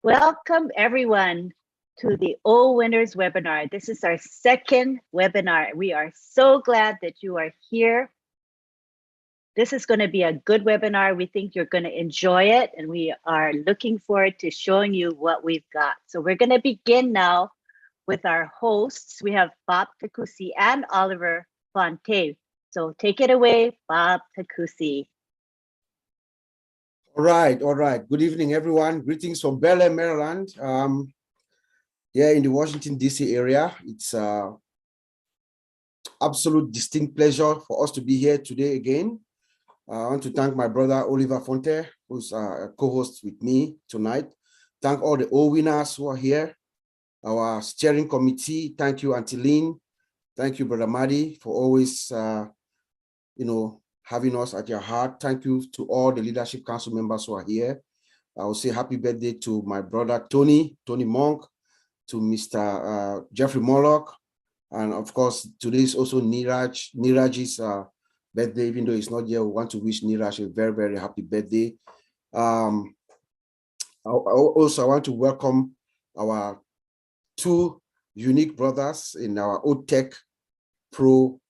Welcome everyone to the OWinners webinar. This is our second webinar. We are so glad that you are here. This is going to be a good webinar. We think you're going to enjoy it, and we are looking forward to showing you what we've got. So we're going to begin now with our hosts. We have Bob Takusi and Oliver Fonte. So take it away, Bob Takusi. All right. Good evening, everyone. Greetings from Bel Air, Maryland. Here in the Washington, D.C. area. It's absolute distinct pleasure for us to be here today again. I want to thank my brother, Oliver Fonte, who's a co-host with me tonight. Thank all the OWinners who are here. Our steering committee. Thank you, Auntie Lynn. Thank you, Brother Madi, for always, having us at your heart. Thank you to all the Leadership Council members who are here. I will say happy birthday to my brother, Tony Monk, to Mr. Jeffrey Morlock. And of course, today is also Niraj's birthday. Even though he's not here, we want to wish Niraj a very, very happy birthday. I want to welcome our two unique brothers in our OTech Pro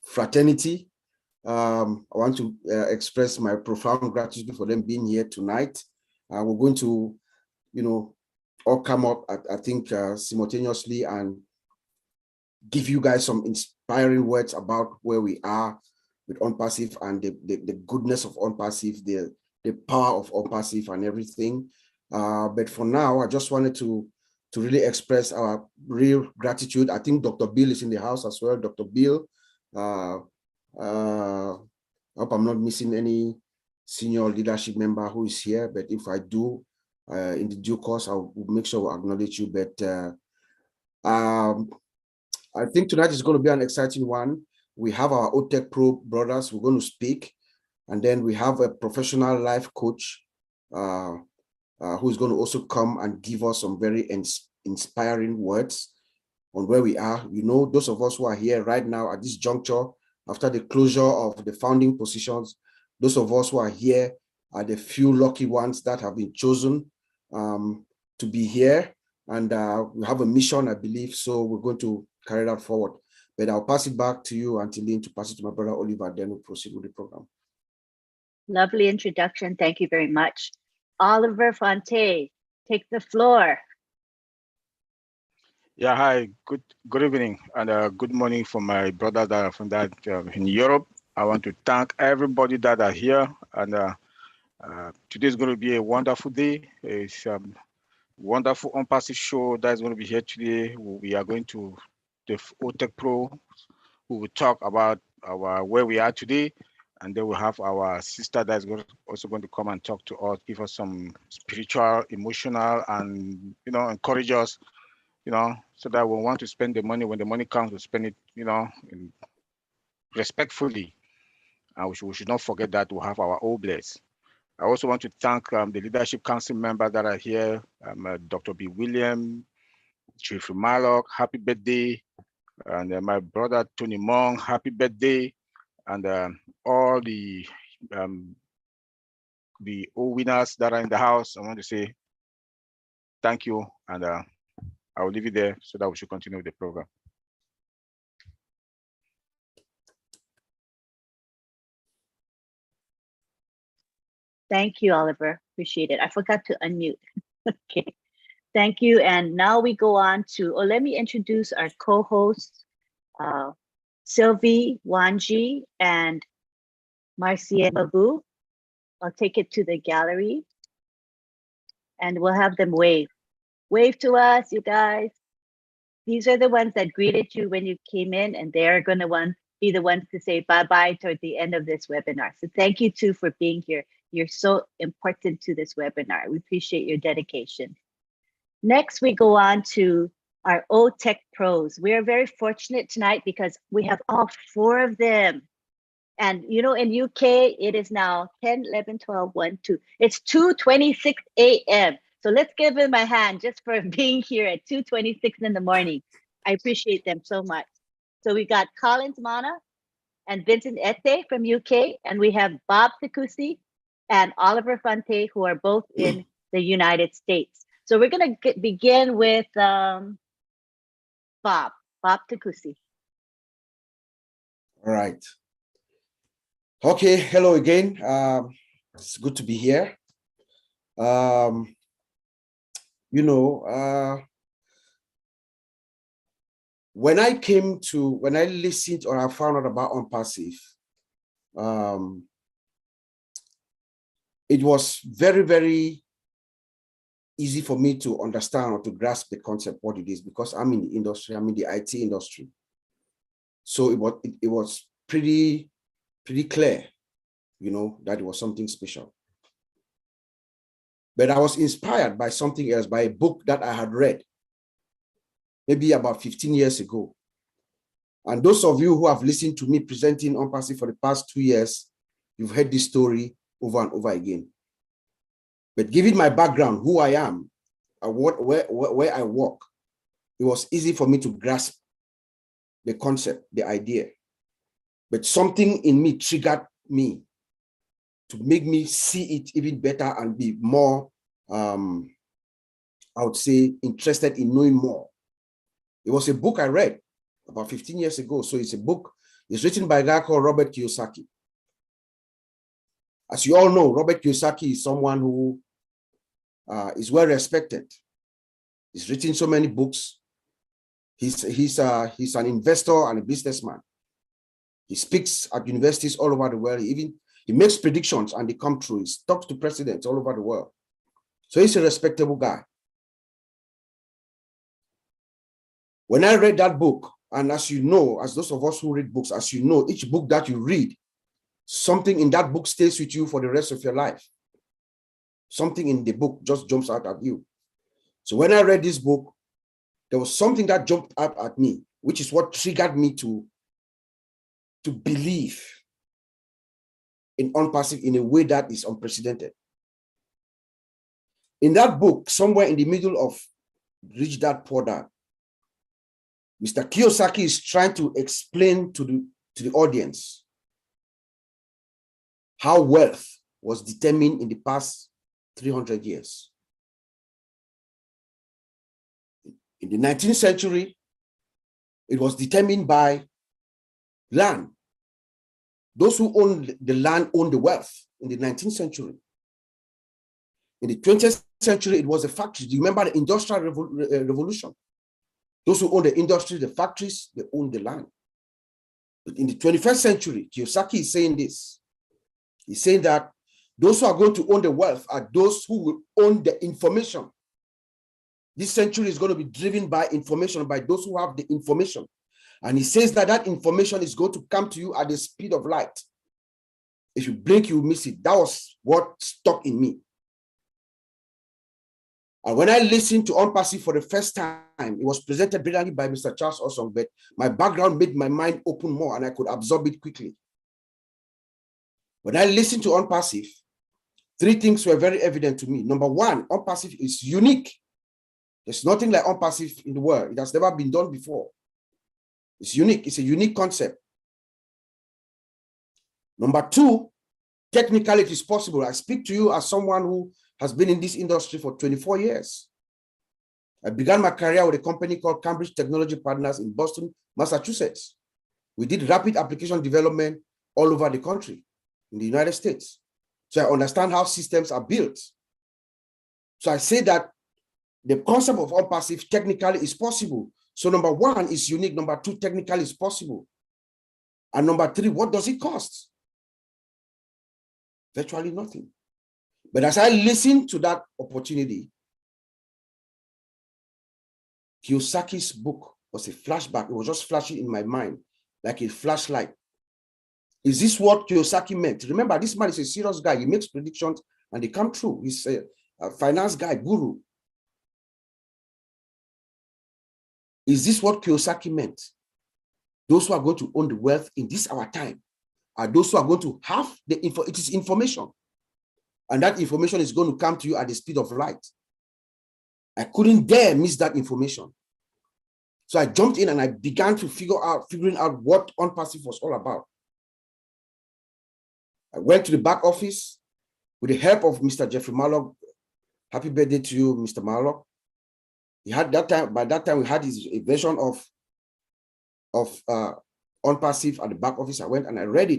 fraternity. I want to express my profound gratitude for them being here tonight. We're going to, all come up, I think, simultaneously and give you guys some inspiring words about where we are with OnPassive and the goodness of OnPassive, the power of OnPassive and everything. But for now, I just wanted to really express our real gratitude. I think Dr. Bill is in the house as well. Dr. Bill, I hope I'm not missing any senior leadership member who is here, but if I do, in the due course, I'll make sure I acknowledge you. But I think tonight is going to be an exciting one. We have our OTech Pro brothers who are going to speak, and then we have a professional life coach who's going to also come and give us some very inspiring words on where we are. Those of us who are here right now at this juncture, after the closure of the founding positions, those of us who are here are the few lucky ones that have been chosen to be here. And we have a mission, I believe, so we're going to carry that forward. But I'll pass it back to you, Auntie Lynn, to pass it to my brother Oliver, then we'll proceed with the program. Lovely introduction. Thank you very much. Oliver Fonte, take the floor. Yeah, hi, good evening and good morning from my brothers that are from in Europe. I want to thank everybody that are here, and today is going to be a wonderful day. It's a wonderful OnPassive show that's going to be here today. We are going to the OTech Pro, who will talk about where we are today. And then we'll have our sister that's also going to come and talk to us, give us some spiritual, emotional, and, encourage us, so that we want to spend the money. When the money comes, we spend it, respectfully. And we should not forget that we have our OWinners. I also want to thank the Leadership Council members that are here, Dr. B. William, Chief Morlock, happy birthday. And my brother, Tony Monk, happy birthday. And all the OWinners that are in the house, I want to say thank you, and I will leave it there so that we should continue with the program. Thank you, Oliver. Appreciate it. I forgot to unmute. Okay. Thank you. And now we go on to, let me introduce our co-hosts, Sylvie Wanji and Marcia Mabu. I'll take it to the gallery and we'll have them wave. Wave to us, you guys. These are the ones that greeted you when you came in, and they're going to be the ones to say bye-bye toward the end of this webinar. So thank you too for being here. You're so important to this webinar. We appreciate your dedication. Next, we go on to our OTech Pros. We are very fortunate tonight because we have all four of them. And in UK, it is now 10, 11, 12, 1, 2. It's 2:26 a.m. So let's give them a hand just for being here at 2:26 in the morning. I appreciate them so much. So we got Collins Mana and Vincent Ete from UK, and we have Bob Takusi and Oliver Fonte, who are both in the United States. So we're going to begin with Bob Takusi. All right. Okay, hello again. It's good to be here. When I listened or I found out about OnPassive, it was very, very easy for me to understand or to grasp the concept, what it is, because I'm in the industry, I'm in the IT industry. So it was pretty clear, that it was something special. But I was inspired by something else, by a book that I had read maybe about 15 years ago. And those of you who have listened to me presenting OnPassive for the past 2 years, you've heard this story over and over again. But given my background, who I am, where I work, it was easy for me to grasp the concept, the idea. But something in me triggered me to make me see it even better and be more, I would say, interested in knowing more. It was a book I read about 15 years ago. So it's a book, it's written by a guy called Robert Kiyosaki. As you all know, Robert Kiyosaki is someone who is well respected. He's written so many books. He's an investor and a businessman. He speaks at universities all over the world. He makes predictions and they come true. He talks to presidents all over the world. So he's a respectable guy. When I read that book, and as you know, as those of us who read books, as you know, each book that you read, something in that book stays with you for the rest of your life. Something in the book just jumps out at you. So when I read this book, there was something that jumped out at me, which is what triggered me to believe in OnPassive in a way that is unprecedented. In that book, somewhere in the middle of Rich Dad Poor Dad, Mr. Kiyosaki is trying to explain to the audience how wealth was determined in the past 300 years. In the 19th century, it was determined by land. Those who owned the land owned the wealth in the 19th century. In the 20th century, it was the factories. Do you remember the Industrial Revolution? Those who own the industry, the factories, they own the land. But in the 21st century, Kiyosaki is saying this. He's saying that those who are going to own the wealth are those who will own the information. This century is going to be driven by information, by those who have the information. And he says that that information is going to come to you at the speed of light. If you blink, you miss it. That was what stuck in me. And when I listened to OnPassive for the first time, it was presented brilliantly by Mr. Charles Osong, but my background made my mind open more and I could absorb it quickly. When I listened to OnPassive, 3 things were very evident to me. Number 1, OnPassive is unique. There's nothing like OnPassive in the world. It has never been done before. It's unique. It's a unique concept. Number 2, technically it is possible. I speak to you as someone who has been in this industry for 24 years. I began my career with a company called Cambridge Technology Partners in Boston, Massachusetts. We did rapid application development all over the country in the United States. So I understand how systems are built. So I say that the concept of OnPassive technically is possible. So number 1 is unique. Number 2, technically is possible. And number 3, what does it cost? Virtually nothing. But as I listened to that opportunity, Kiyosaki's book was a flashback. It was just flashing in my mind like a flashlight. Is this what Kiyosaki meant? Remember, this man is a serious guy. He makes predictions and they come true. He's a finance guy, guru. Is this what Kiyosaki meant? Those who are going to own the wealth in this our time are those who are going to have the info. It is information. And that information is going to come to you at the speed of light. I couldn't dare miss that information. So I jumped in and I began to figuring out what OnPassive was all about. I went to the back office. with the help of Mr. Jeffrey Morlock. Happy birthday to you, Mr. Morlock. He had that time, by that time, we had a version of OnPassive at the back office. I went and I read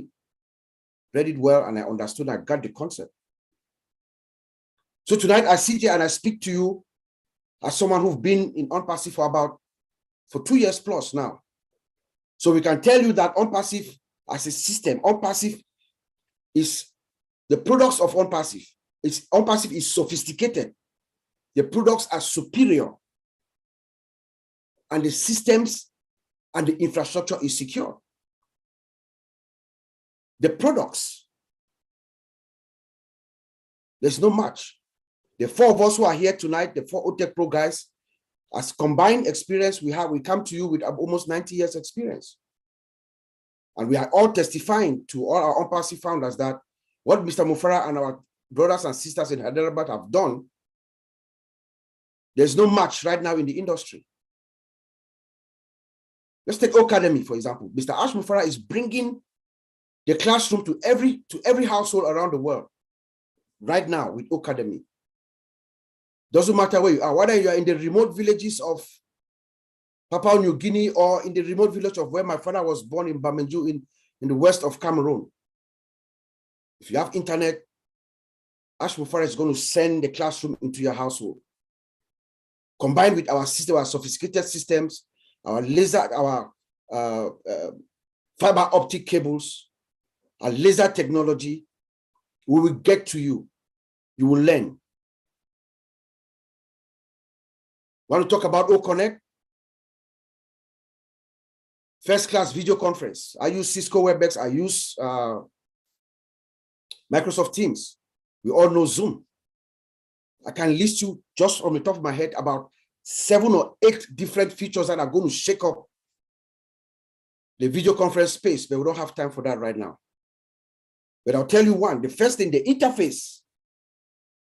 it well, and I understood, I got the concept. So tonight I sit here and I speak to you as someone who's been in OnPassive for 2 years plus now. So we can tell you that OnPassive as a system, OnPassive is the products of OnPassive. OnPassive is sophisticated. The products are superior. And the systems and the infrastructure is secure. The products, there's no match. The four of us who are here tonight, the four OTech Pro guys, as combined experience we come to you with almost 90 years experience. And we are all testifying to all our OnPassive founders that what Mr. Mufara and our brothers and sisters in Hyderabad have done, there's no match right now in the industry. Let's take Academy, for example. Mr. Ash Mufara is bringing the classroom to every household around the world right now with Academy. Doesn't matter where you are, whether you are in the remote villages of Papua New Guinea or in the remote village of where my father was born in Bamenju in the west of Cameroon. If you have internet, Ash Mufara is going to send the classroom into your household. Combined with our system, our sophisticated systems, our laser, our fiber optic cables, our laser technology, we will get to you. You will learn. Want to talk about OConnect? First class video conference. I use Cisco WebEx. I use Microsoft Teams. We all know Zoom. I can list you just from the top of my head about 7 or 8 different features that are going to shake up the video conference space, but we don't have time for that right now. But I'll tell you one, the first thing, the interface,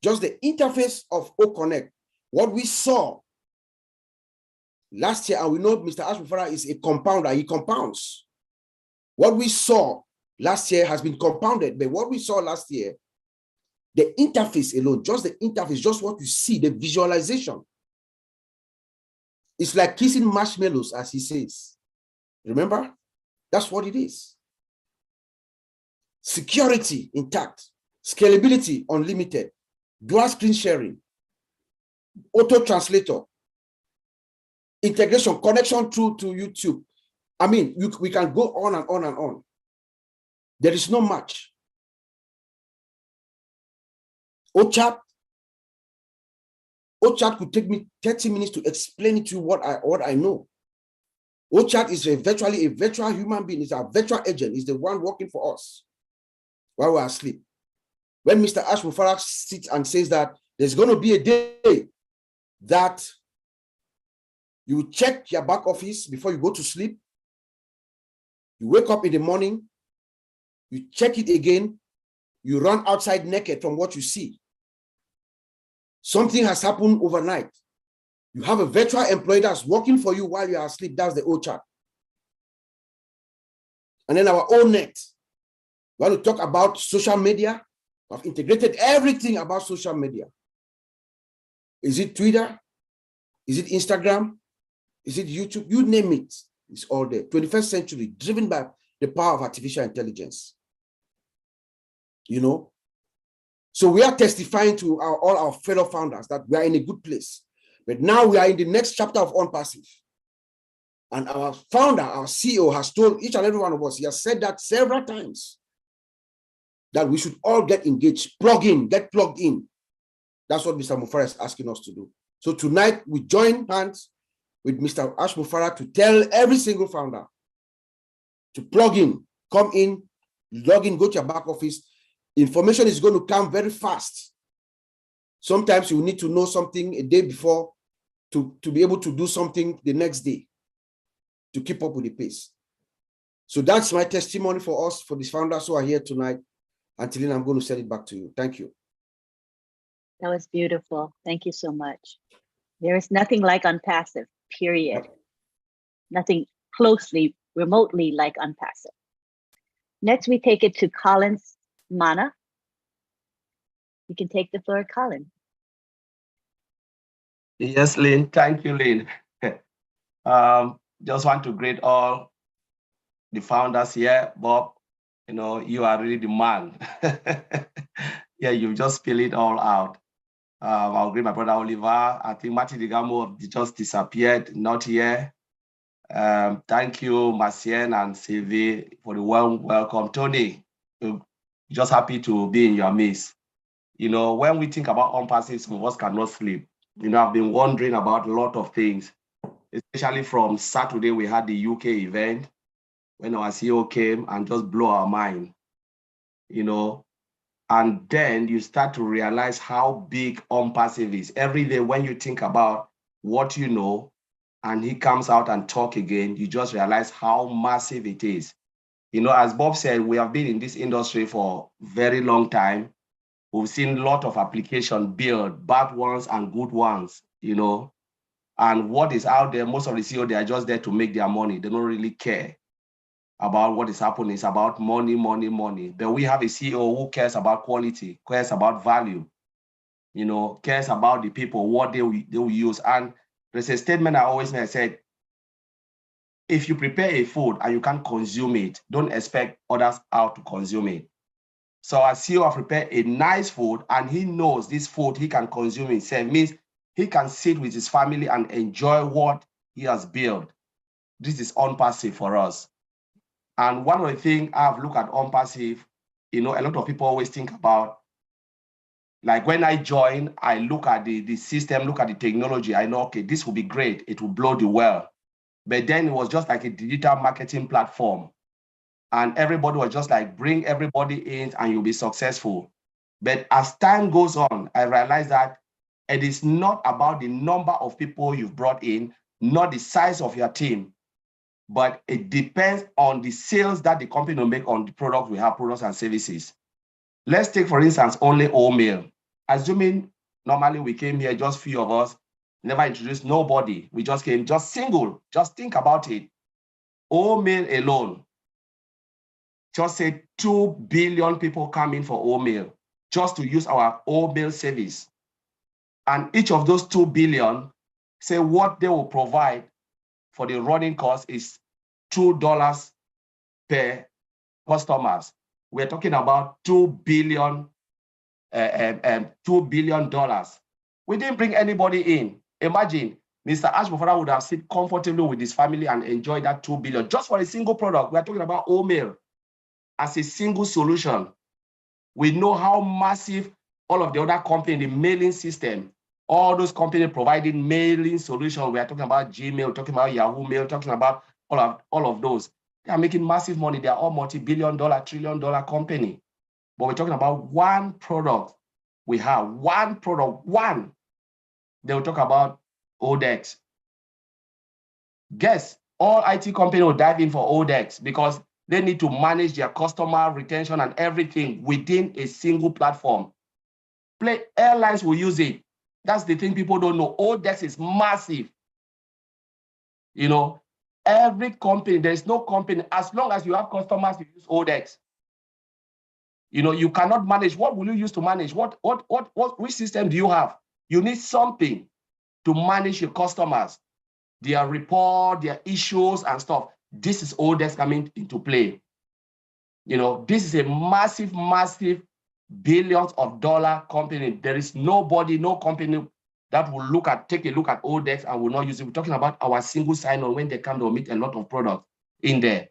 just the interface of OConnect, what we saw last year, and we know Mr. Ash Mufara is a compounder, he compounds. What we saw last year has been compounded, but what we saw last year, the interface alone, just the interface, just what you see, the visualization. It's like kissing marshmallows, as he says. Remember? That's what it is. Security intact, scalability unlimited, dual screen sharing, auto translator, integration, connection through to YouTube. I mean, we can go on and on and on. There is no match. OChat could take me 30 minutes to explain it to you what I know. OChat is virtually a virtual human being. It's our virtual agent. It's the one working for us while we're asleep. When Mr. Ash Mufara sits and says that there's going to be a day that you check your back office before you go to sleep, you wake up in the morning, you check it again, you run outside naked from what you see. Something has happened overnight. You have a virtual employee that's working for you while you are asleep. That's the OChat. And then our own net. We want to talk about social media. I've integrated everything about social media. Is it Twitter? Is it Instagram? Is it YouTube? You name it. It's all there. 21st century, driven by the power of artificial intelligence. You know? So we are testifying to all our fellow founders that we are in a good place. But now we are in the next chapter of OnPassive. And our founder, our CEO, has told each and every one of us, he has said that several times, that we should all get engaged, plug in, get plugged in. That's what Mr. Mufara is asking us to do. So tonight, we join hands with Mr. Ash Mufara to tell every single founder to plug in, come in, log in, go to your back office. Information is going to come very fast. Sometimes you need to know something a day before to be able to do something the next day to keep up with the pace. So that's my testimony for us, for these founders who are here tonight. Angelina, I'm going to send it back to you. Thank you. That was beautiful. Thank you so much. There is nothing like OnPassive, period. Nothing closely, remotely like OnPassive. Next, we take it to Collins Mana. You can take the floor, Colin. Yes, Lynn. Thank you, Lynn. Just want to greet all the founders here. Bob, you are really the man. Yeah, you just spill it all out. I'll greet my brother Oliver. I think Martin Digamo just disappeared, not here. Thank you, Marcien and Sylvie, for the warm welcome. Tony, just happy to be in your midst. When we think about unpassive, some of us cannot sleep. I've been wondering about a lot of things, especially from Saturday, we had the UK event when our CEO came and just blew our mind, and then you start to realize how big unpassive is. Every day when you think about what you know, and he comes out and talk again, you just realize how massive it is. As Bob said, we have been in this industry for a very long time. We've seen a lot of applications built, bad ones and good ones, and what is out there, most of the CEO, they are just there to make their money. They don't really care about what is happening. It's about money, money, money. But we have a CEO who cares about quality, cares about value, cares about the people, what they will use. And there's a statement I always make, I said, if you prepare a food and you can't consume it, don't expect others how to consume it. So our CEO have prepared a nice food and he knows this food he can consume himself, means he can sit with his family and enjoy what he has built. This is unpassive for us. And one of the things I've looked at unpassive, a lot of people always think about, like when I join, I look at the system, look at the technology. I know, okay, this will be great. It will blow the world. But then it was just like a digital marketing platform. And everybody was just like, bring everybody in and you'll be successful. But as time goes on, I realized that it is not about the number of people you've brought in, not the size of your team, but it depends on the sales that the company will make on the product we have, products and services. Let's take, for instance, only wholemeal. Assuming normally we came here, just few of us, never introduced nobody. We just came, just single. Just think about it. Wholemeal alone, just say 2 billion people come in for wholemeal just to use our wholemeal service. And each of those 2 billion, say what they will provide for the running cost is $2 per customers. We're talking about $2 billion. $2 billion. We didn't bring anybody in. Imagine Mr. Ashbofara would have sit comfortably with his family and enjoyed that $2 billion just for a single product. We're talking about wholemeal as a single solution. We know how massive all of the other companies, the mailing system, all those companies providing mailing solutions. We are talking about Gmail, talking about Yahoo Mail, talking about all of those. They are making massive money. They are all multi-billion dollar, trillion-dollar company. But we're talking about one product. We have one product, one. They will talk about ODEX. Guess all IT companies will dive in for ODEX because they need to manage their customer retention and everything within a single platform. Airlines will use it. That's the thing people don't know. ODEX is massive. Every company, there's no company, as long as you have customers, you use ODEX. You cannot manage. What will you use to manage? Which system do you have? You need something to manage your customers, their report, their issues and stuff. This is ODEX coming into play. This is a massive, massive billions of dollar company. There is nobody, no company that will take a look at ODEX and will not use it. We're talking about our single sign-on. When they come, they'll meet a lot of products in there.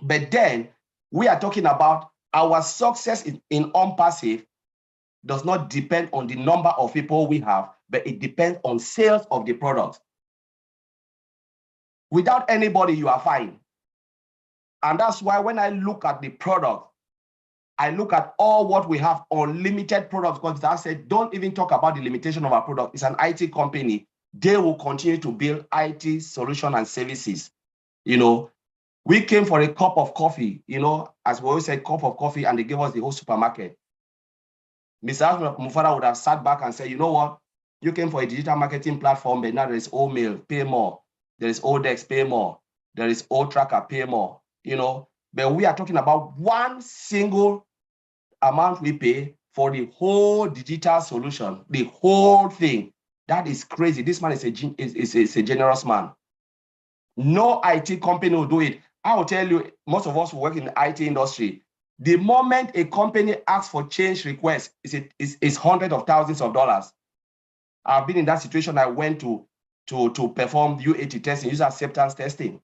But then we are talking about our success in unpassive does not depend on the number of people we have, but it depends on sales of the product. Without anybody, you are fine. And that's why when I look at the product, I look at all what we have, unlimited products, because I said, don't even talk about the limitation of our product. It's an IT company. They will continue to build IT solution and services. We came for a cup of coffee, as we always say, cup of coffee, and they gave us the whole supermarket. Mr. Mufara would have sat back and said, you know what? You came for a digital marketing platform, but now there is wholemeal, pay more. There is ODEX, pay more. There is O-Tracker, pay more. But we are talking about one single amount we pay for the whole digital solution, the whole thing. That is crazy. This man is a generous man. No IT company will do it. I will tell you, most of us who work in the IT industry, the moment a company asks for change request, it's hundreds of thousands of dollars. I've been in that situation. I went to perform UAT testing, user acceptance testing.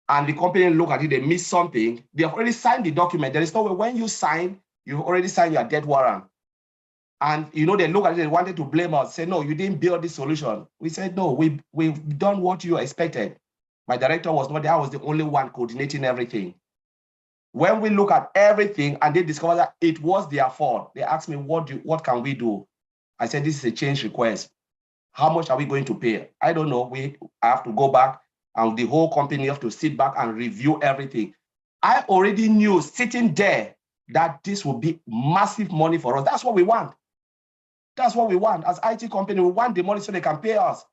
And the company look at it, they miss something. They have already signed the document. There is no way when you sign, you've already signed your death warrant. And they look at it, they wanted to blame us, say, no, you didn't build this solution. We said, no, we've done what you expected. My director was not there. I was the only one coordinating everything. When we look at everything and they discover that it was their fault, they asked me, what can we do? I said, this is a change request. How much are we going to pay? I don't know. I have to go back and the whole company have to sit back and review everything. I already knew sitting there that this will be massive money for us. That's what we want. That's what we want. As IT company, we want the money so they can pay us.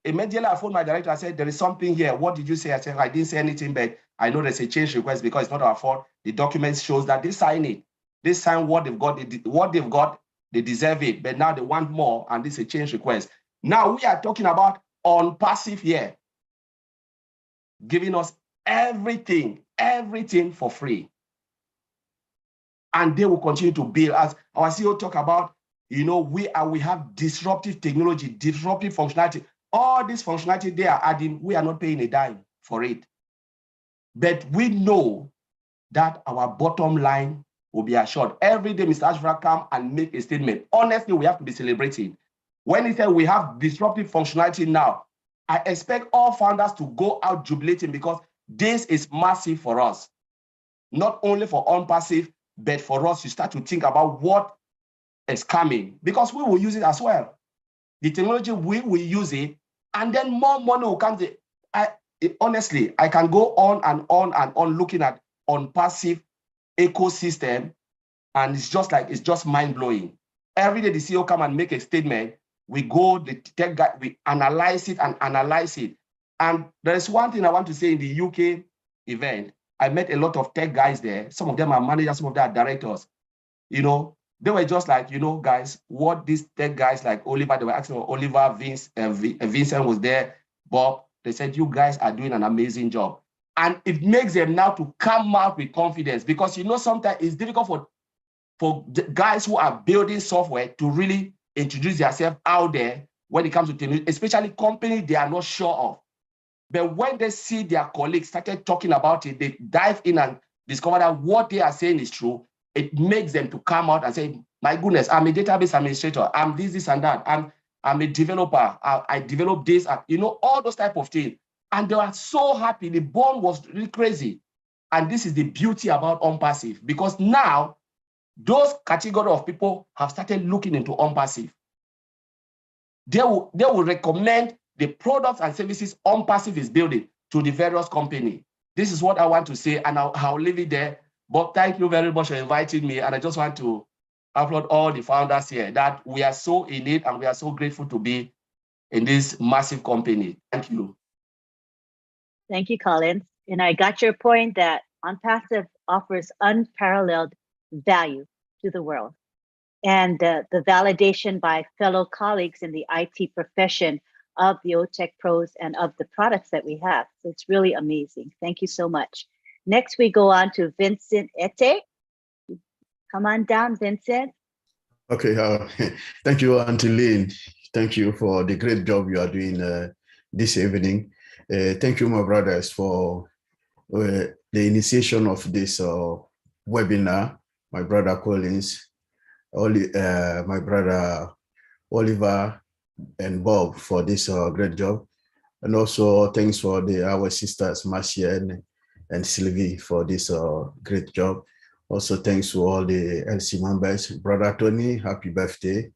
Immediately, I phoned my director. I said, there is something here. What did you say? I said, I didn't say anything, but I know there's a change request because it's not our fault. The document shows that they sign it. They sign what they've got. They deserve it, but now they want more, and this is a change request. Now we are talking about on passive here, giving us everything for free. And they will continue to build. As our CEO talk about, we have disruptive technology, disruptive functionality. All this functionality they are adding, we are not paying a dime for it. But we know that our bottom line will be assured. Every day, Mr. Ashford come and make a statement. Honestly, we have to be celebrating. When he said we have disruptive functionality now, I expect all founders to go out jubilating because this is massive for us. Not only for on-passive, but for us to start to think about what is coming because we will use it as well. The technology, we will use it, and then more money will come. Honestly, I can go on and on and on looking at on-passive ecosystem, and it's just mind-blowing. Every day the CEO come and make a statement, we go, the tech guy, we analyze it. And there is one thing I want to say in the UK event. I met a lot of tech guys there. Some of them are managers, some of them are directors. They were just like, guys, what these tech guys like Oliver, they were asking Oliver, Vincent was there, Bob. They said, you guys are doing an amazing job. And it makes them now to come out with confidence because, sometimes it's difficult for the guys who are building software to really introduce themselves out there when it comes to technology, especially companies they are not sure of. But when they see their colleagues started talking about it, they dive in and discover that what they are saying is true. It makes them to come out and say, my goodness, I'm a database administrator. I'm this and that. I'm a developer. I develop this, all those type of things. And they are so happy. The bond was really crazy. And this is the beauty about on-passive because now those category of people have started looking into on-passive. They will recommend the products and services on-passive is building to the various companies. This is what I want to say, and I'll leave it there. But thank you very much for inviting me. And I just want to applaud all the founders here that we are so in it and we are so grateful to be in this massive company. Thank you. Thank you, Collins. And I got your point that OnPassive offers unparalleled value to the world. And the validation by fellow colleagues in the IT profession of the OTech pros and of the products that we have. So it's really amazing. Thank you so much. Next, we go on to Vincent Ete. Come on down, Vincent. Okay, thank you, Auntie Lynn. Thank you for the great job you are doing this evening. Thank you, my brothers, for the initiation of this webinar. My brother Collins, my brother Oliver, and Bob for this great job. And also thanks for our sisters, Marcia and Sylvie, for this great job. Also thanks to all the LC members. Brother Tony, happy birthday.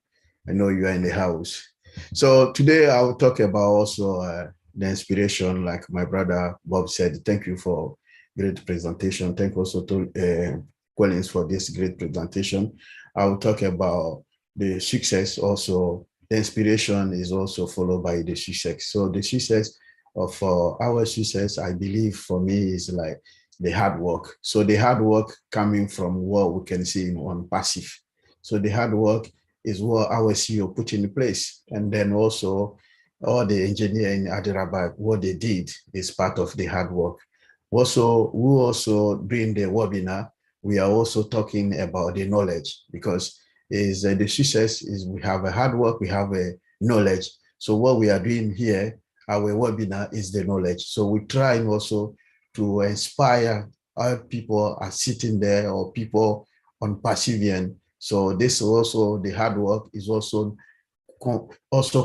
I know you are in the house. So today I will talk about also the inspiration, like my brother Bob said. Thank you for great presentation. Thank you also to Collins for this great presentation. I will talk about the success also. The inspiration is also followed by the success. So the success of our success, I believe for me, is like the hard work. So the hard work coming from what we can see on passive. So the hard work is what our CEO put in place. And then also all the engineering in Hyderabad, what they did is part of the hard work. Also, we also during the webinar, we are also talking about the knowledge, because is the success is we have a hard work, we have a knowledge. So what we are doing here, our webinar is the knowledge. So we try also to inspire our people are sitting there or people on perseverance. So this also the hard work is also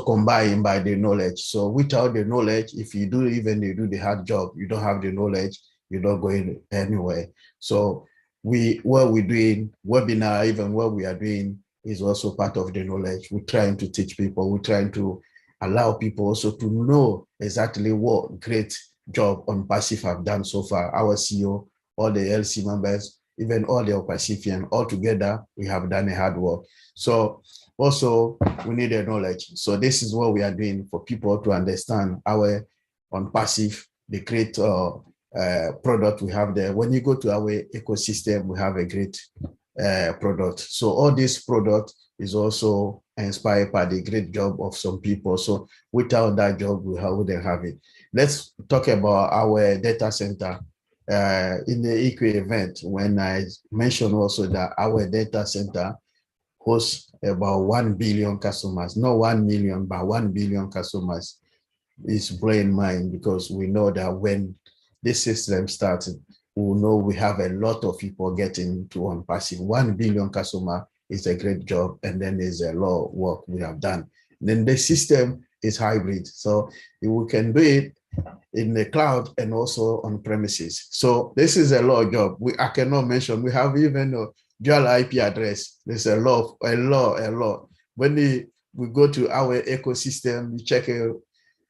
combined by the knowledge. So without the knowledge, if you do the hard job, you don't have the knowledge, you're not going anywhere. So what we're doing, webinar, even what we are doing is also part of the knowledge. We're trying to teach people, we're trying to allow people also to know exactly what great job on Passive have done so far. Our CEO, all the LC members, even all the Pacifian, all together, we have done a hard work. So also we need a knowledge. So this is what we are doing for people to understand our on Passive, the great product we have there. When you go to our ecosystem, we have a great product. So all this product is also inspired by the great job of some people. So without that job, we wouldn't have it. Let's talk about our data center. In the EQ event, when I mentioned also that our data center hosts about 1 billion customers, not 1 million, but 1 billion customers, is blowing mind, because we know that when this system starts, we know we have a lot of people getting to on Passive. 1 billion customer is a great job, and then there's a lot of work we have done. Then the system is hybrid, so we can do it in the cloud and also on premises. So this is a lot of job. I cannot mention. We have even a dual IP address. There's a lot. When we go to our ecosystem, we check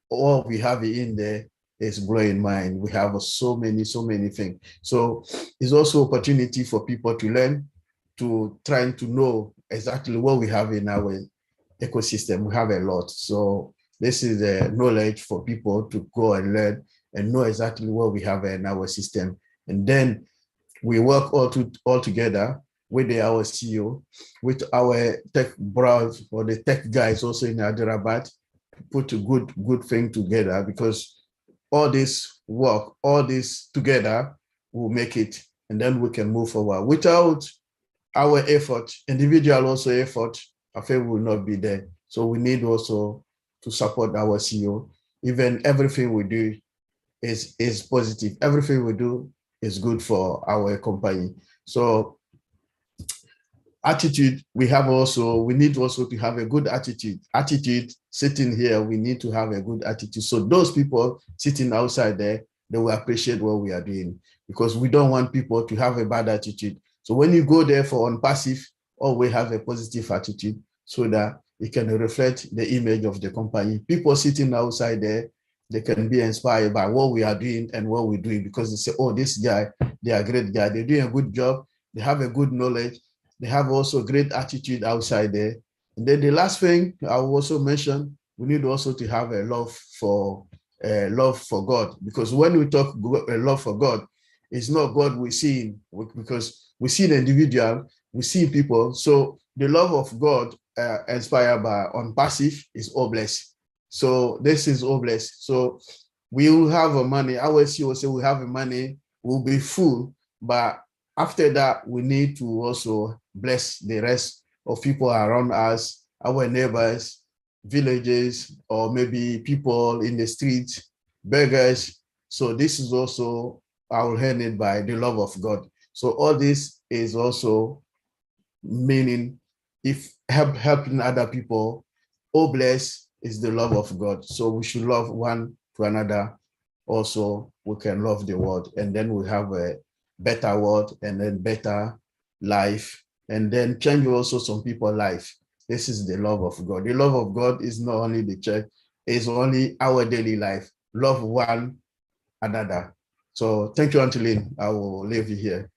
all we have in there. Is blowing mind. We have so many things. So it's also opportunity for people to learn, to trying to know exactly what we have in our ecosystem. We have a lot. So this is the knowledge for people to go and learn and know exactly what we have in our system. And then we work all together with our CEO, with our tech bros or the tech guys also in Hyderabad, put a good thing together, because all this work, all this together will make it, and then we can move forward. Without our effort, individual also effort, I think will not be there. So we need also to support our CEO. Even everything we do is positive. Everything we do is good for our company. So attitude, we need also to have a good attitude. Sitting here, we need to have a good attitude. So those people sitting outside there, they will appreciate what we are doing, because we don't want people to have a bad attitude. So when you go there for on Passive, always have a positive attitude, so that it can reflect the image of the company. People sitting outside there, they can be inspired by what we are doing and what we're doing, because they say, oh, this guy, they are a great guy. They're doing a good job. They have a good knowledge. They have also great attitude outside there. And then the last thing I will also mention, we need also to have a love for God, because when we talk a love for God, it's not God we see, because we see the individual, we see people. So the love of God inspired by on Passive is all blessed. So this is all blessed. So we will have a money. Our CEO say we have a money, we'll be full, but after that, we need to also bless the rest of people around us, our neighbors, villages, or maybe people in the streets, beggars. So this is also our handed by the love of God. So all this is also meaning, if helping other people, oh bless is the love of God. So we should love one to another. Also, we can love the world, and then we have a better world, and then better life, and then change also some people's life. This is the love of God. The love of God is not only the church, it's only our daily life. Love one another. So thank you, Antolin. I will leave you here.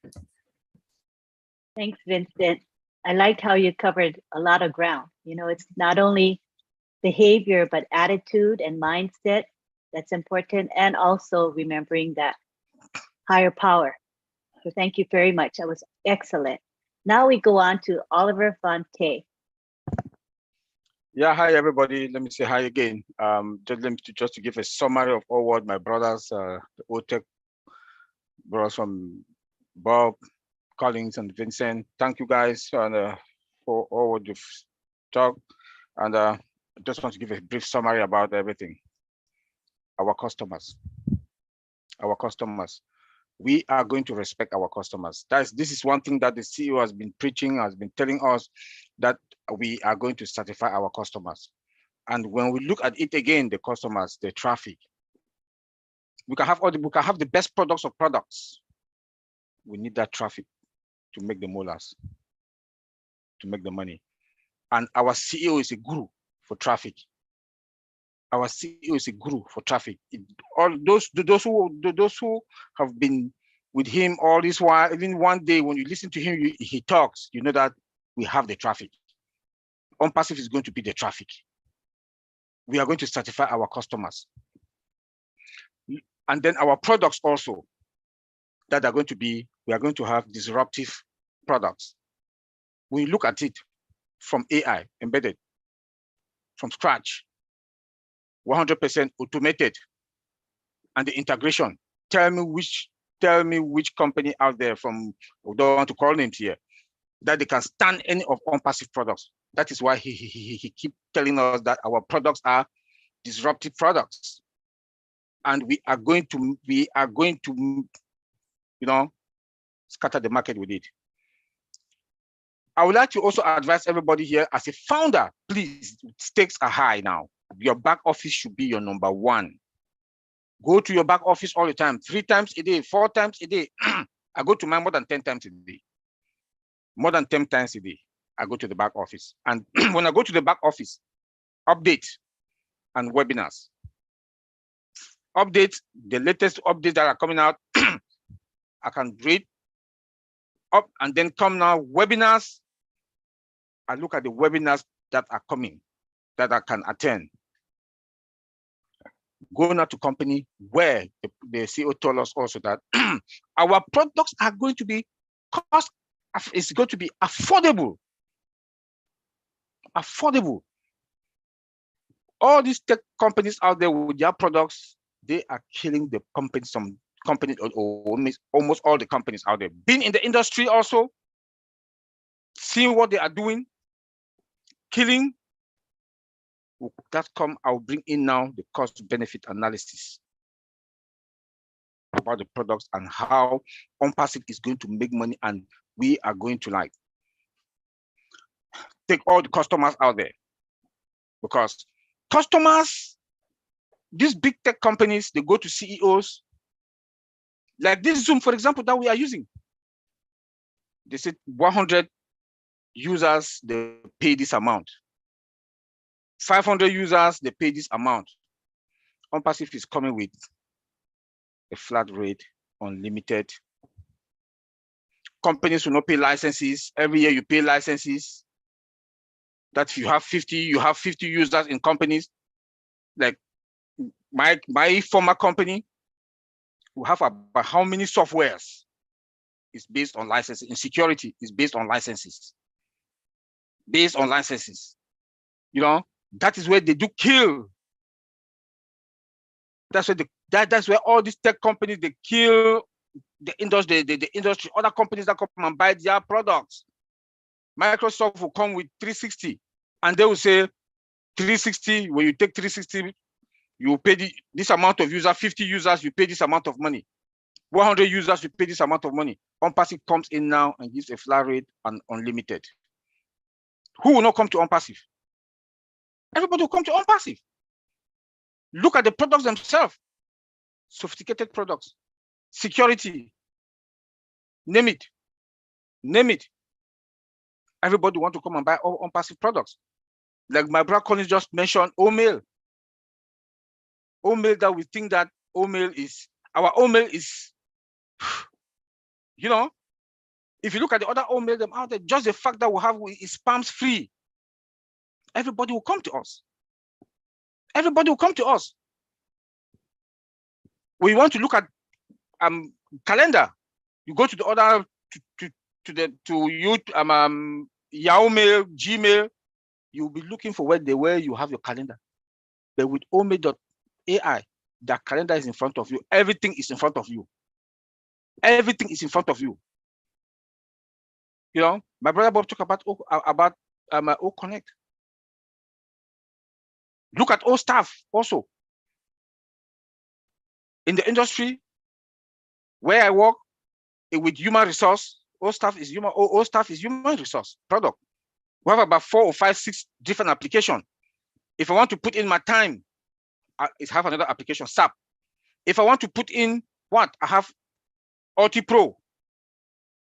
Thanks, Vincent. I liked how you covered a lot of ground. You know, it's not only behavior, but attitude and mindset that's important, and also remembering that higher power. So thank you very much. That was excellent. Now we go on to Oliver Fonte. Yeah, hi everybody. Let me say hi again. Just to give a summary of all what my brothers, the OTech brothers from Bob, Collins, and Vincent. Thank you guys for all what you've talked. And I just want to give a brief summary about everything. Our customers. We are going to respect our customers. This is one thing that the CEO has been preaching, has been telling us, that we are going to satisfy our customers. And when we look at it again, the customers, the traffic, we can have the best products of products. We need that traffic to make the molars, to make the money. And our CEO is a guru for traffic. Our CEO is a guru for traffic. All those who have been with him all this while, even one day when you listen to him, he talks, you know that we have the traffic. OnPassive is going to be the traffic. We are going to satisfy our customers. And then our products also, that are going to be, we are going to have disruptive products. We look at it from AI, embedded, from scratch, 100% automated, and the integration. Tell me which company out there from, we don't want to call names here, that they can stand any of OnPassive products. That is why he keep telling us that our products are disruptive products, and we are going to scatter the market with it. I would like to also advise everybody here as a founder, please, stakes are high now. Your back office should be your number one. Go to your back office all the time, 3 times a day, 4 times a day. I go to mine more than 10 times a day. More than 10 times a day, I go to the back office. And when I go to the back office, update and webinars. Update, the latest updates that are coming out, I can read up, and then come now, webinars. I look at the webinars that are coming, that I can attend. Go now to company where the CEO told us also that our products are going to be it's going to be affordable. Affordable. All these tech companies out there with their products, they are killing the companies. Some companies, or almost all the companies out there, being in the industry also, seeing what they are doing, killing. That come, I'll bring in now the cost benefit analysis about the products and how OnPassive is going to make money, and we are going to take all the customers out there, because customers, these big tech companies, they go to CEOs like this Zoom, for example, that we are using. They said 100 users, they pay this amount. 500 users, they pay this amount. OnPassive is coming with a flat rate, unlimited. Companies will not pay licenses. Every year you pay licenses. That if you have 50, you have 50 users in companies. Like my former company, we have about how many softwares is based on licenses. In security, is based on licenses. Based on licenses. That is where they do kill. That's where that's where all these tech companies, they kill the industry, the industry, other companies that come and buy their products. Microsoft will come with 360, and they will say 360, when you take 360, you pay this amount of users, 50 users, you pay this amount of money. 100 users, you pay this amount of money. OnPassive comes in now and gives a flat rate and unlimited. Who will not come to OnPassive? Everybody will come to OnPassive. Look at the products themselves. Sophisticated products. Security. Name it. Name it. Everybody want to come and buy all OnPassive products. Like my brother Collins just mentioned, OMail. OMail, that we think that OMail is, our OMail is, if you look at the other OMail them out there, just the fact that we have is spams free. Everybody will come to us. Everybody will come to us. We want to look at calendar. You go to the other Yahoo Mail, Gmail, you'll be looking for where you have your calendar. But with OME.ai, the calendar is in front of you. Everything is in front of you. Everything is in front of you. You know, my brother Bob talked about O Connect. Look at O Staff also. In the industry where I work with human resource, O Staff is human resource product. We have about 4 or 5, 6 different applications. If I want to put in my time, I have another application, SAP. If I want to put in what? I have Ulti Pro.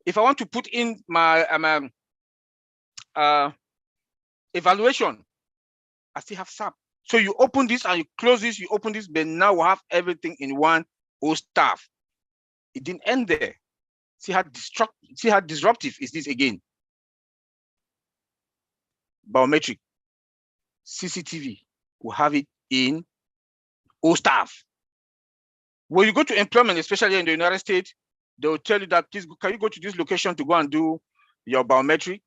If I want to put in my evaluation, I still have SAP. So you open this and you close this, you open this, but now we have everything in one O Staff. It didn't end there. See how disruptive is this again? Biometric, CCTV, we have it in O Staff. When you go to employment, especially in the United States, they will tell you that, please, can you go to this location to go and do your biometric?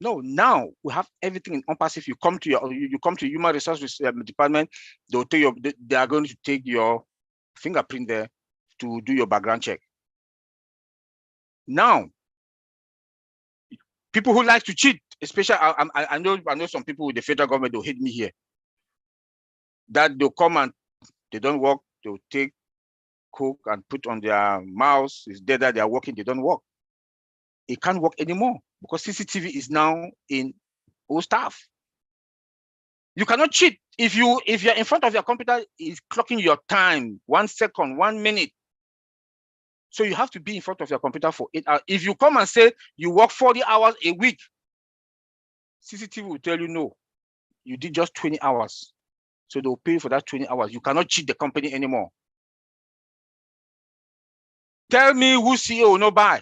No, now we have everything in OnPassive. You come to human resources department, they are going to take your fingerprint there to do your background check. Now, people who like to cheat, especially I know some people with the federal government, they'll hate me here. That they'll come and they don't work, they'll take coke and put on their mouths. It's dead that they are working, they don't work. It can't work anymore because CCTV is now in O Staff. You cannot cheat. If you're in front of your computer, it's clocking your time, 1 second, 1 minute. So you have to be in front of your computer for 8 hours. If you come and say you work 40 hours a week, CCTV will tell you no, you did just 20 hours. So they'll pay you for that 20 hours. You cannot cheat the company anymore. Tell me who CEO will not buy.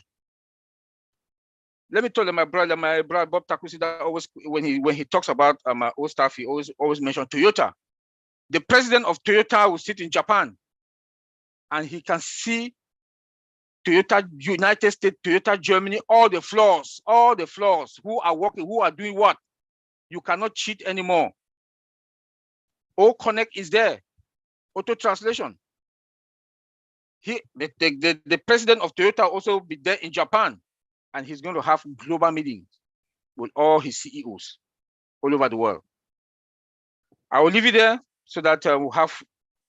Let me tell you, my brother Bob Takusi, that always when he talks about O Staff, he always mentions Toyota. The president of Toyota will sit in Japan, and he can see Toyota United States, Toyota Germany, all the floors, who are working, who are doing what. You cannot cheat anymore. O Connect is there, auto translation. The president of Toyota also be there in Japan, and he's going to have global meetings with all his CEOs all over the world. I will leave it there so that we'll have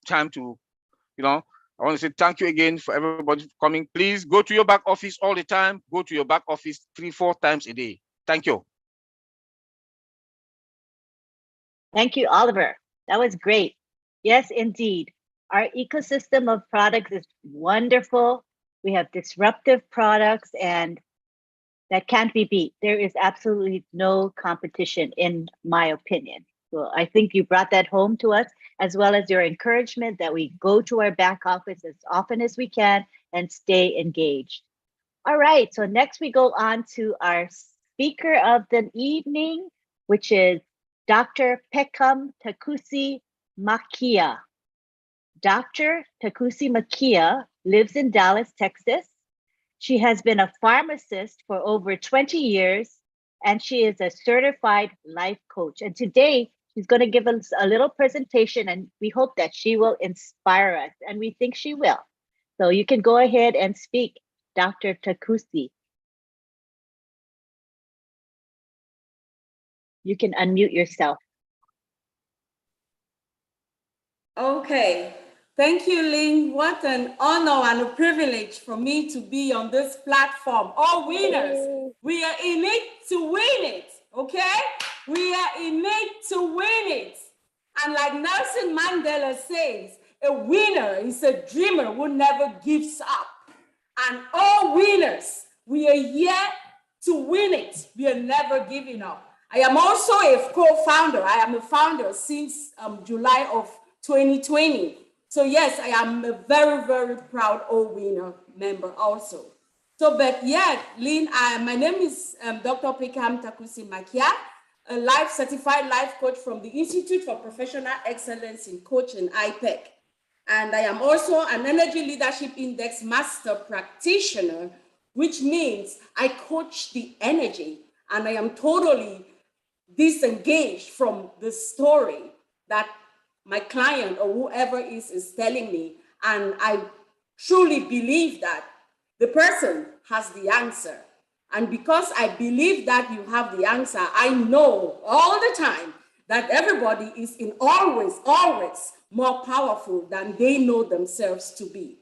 time to, I want to say thank you again for everybody coming. Please go to your back office all the time. Go to your back office 3-4 times a day. Thank you. Thank you, Oliver. That was great. Yes, indeed. Our ecosystem of products is wonderful. We have disruptive products, and that can't be beat. There is absolutely no competition, in my opinion. So I think you brought that home to us, as well as your encouragement that we go to our back office as often as we can and stay engaged. All right, so next we go on to our speaker of the evening, which is Dr. Peckham Takusi Makia. Dr. Takusi Makia lives in Dallas, Texas. She has been a pharmacist for over 20 years, and she is a certified life coach. And today, she's going to give us a little presentation, and we hope that she will inspire us, and we think she will. So you can go ahead and speak, Dr. Takusi. You can unmute yourself. Okay. Thank you, Lynn. What an honor and a privilege for me to be on this platform. All winners, we are in it to win it, okay? We are in it to win it. And like Nelson Mandela says, a winner is a dreamer who never gives up. And all winners, we are here to win it. We are never giving up. I am also a co-founder. I am a founder since July of 2020. So yes, I am a very, very proud OWinners member also. So, but yeah, Lynn, my name is Dr. Peckham Takusi Makia, a certified life coach from the Institute for Professional Excellence in Coaching, IPEC. And I am also an Energy Leadership Index Master Practitioner which means I coach the energy and I am totally disengaged from the story that my client or whoever is telling me. And I truly believe that the person has the answer. And because I believe that you have the answer, I know all the time that everybody is in always more powerful than they know themselves to be.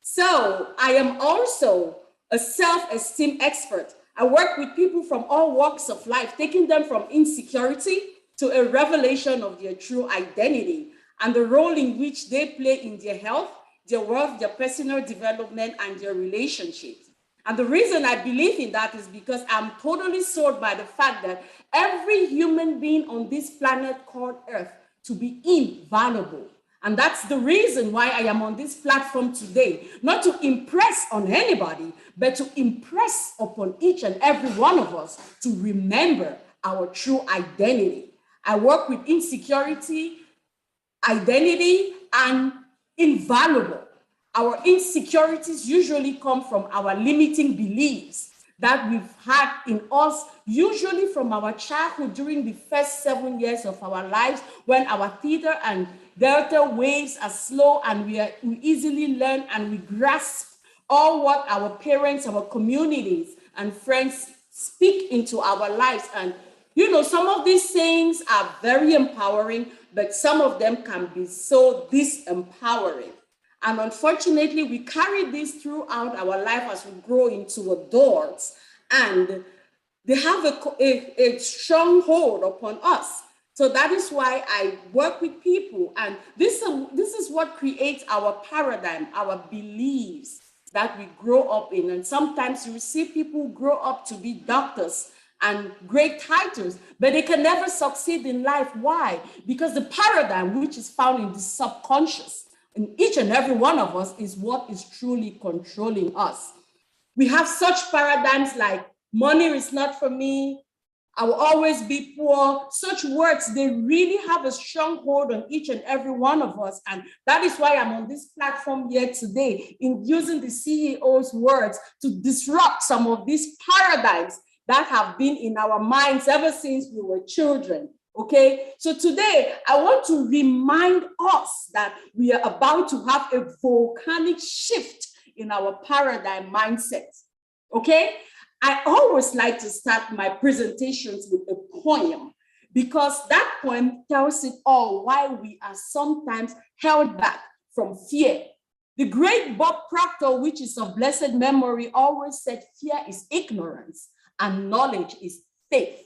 So I am also a self-esteem expert. I work with people from all walks of life, taking them from insecurity to a revelation of their true identity and the role in which they play in their health, their wealth, their personal development, and their relationships. And the reason I believe in that is because I'm totally sold by the fact that every human being on this planet called Earth to be invaluable. And that's the reason why I am on this platform today, not to impress on anybody, but to impress upon each and every one of us to remember our true identity. I work with insecurity, identity, and invaluable. Our insecurities usually come from our limiting beliefs that we've had in us, usually from our childhood during the first 7 years of our lives, when our theta and delta waves are slow and we easily learn and we grasp all what our parents, our communities, and friends speak into our lives. And you know, some of these things are very empowering, but some of them can be so disempowering. And unfortunately, we carry this throughout our life as we grow into adults, and they have a strong hold upon us. So that is why I work with people, and this is what creates our paradigm, our beliefs that we grow up in. And sometimes you see people grow up to be doctors and great titles, but they can never succeed in life. Why? Because the paradigm, which is found in the subconscious, in each and every one of us, is what is truly controlling us. We have such paradigms like money is not for me, I will always be poor. Such words, they really have a strong hold on each and every one of us. And that is why I'm on this platform here today, in using the CEO's words to disrupt some of these paradigms that have been in our minds ever since we were children. Okay, so today I want to remind us that we are about to have a volcanic shift in our paradigm mindset. Okay, I always like to start my presentations with a poem, because that poem tells it all why we are sometimes held back from fear. The great Bob Proctor, which is of blessed memory, always said fear is ignorance and knowledge is faith.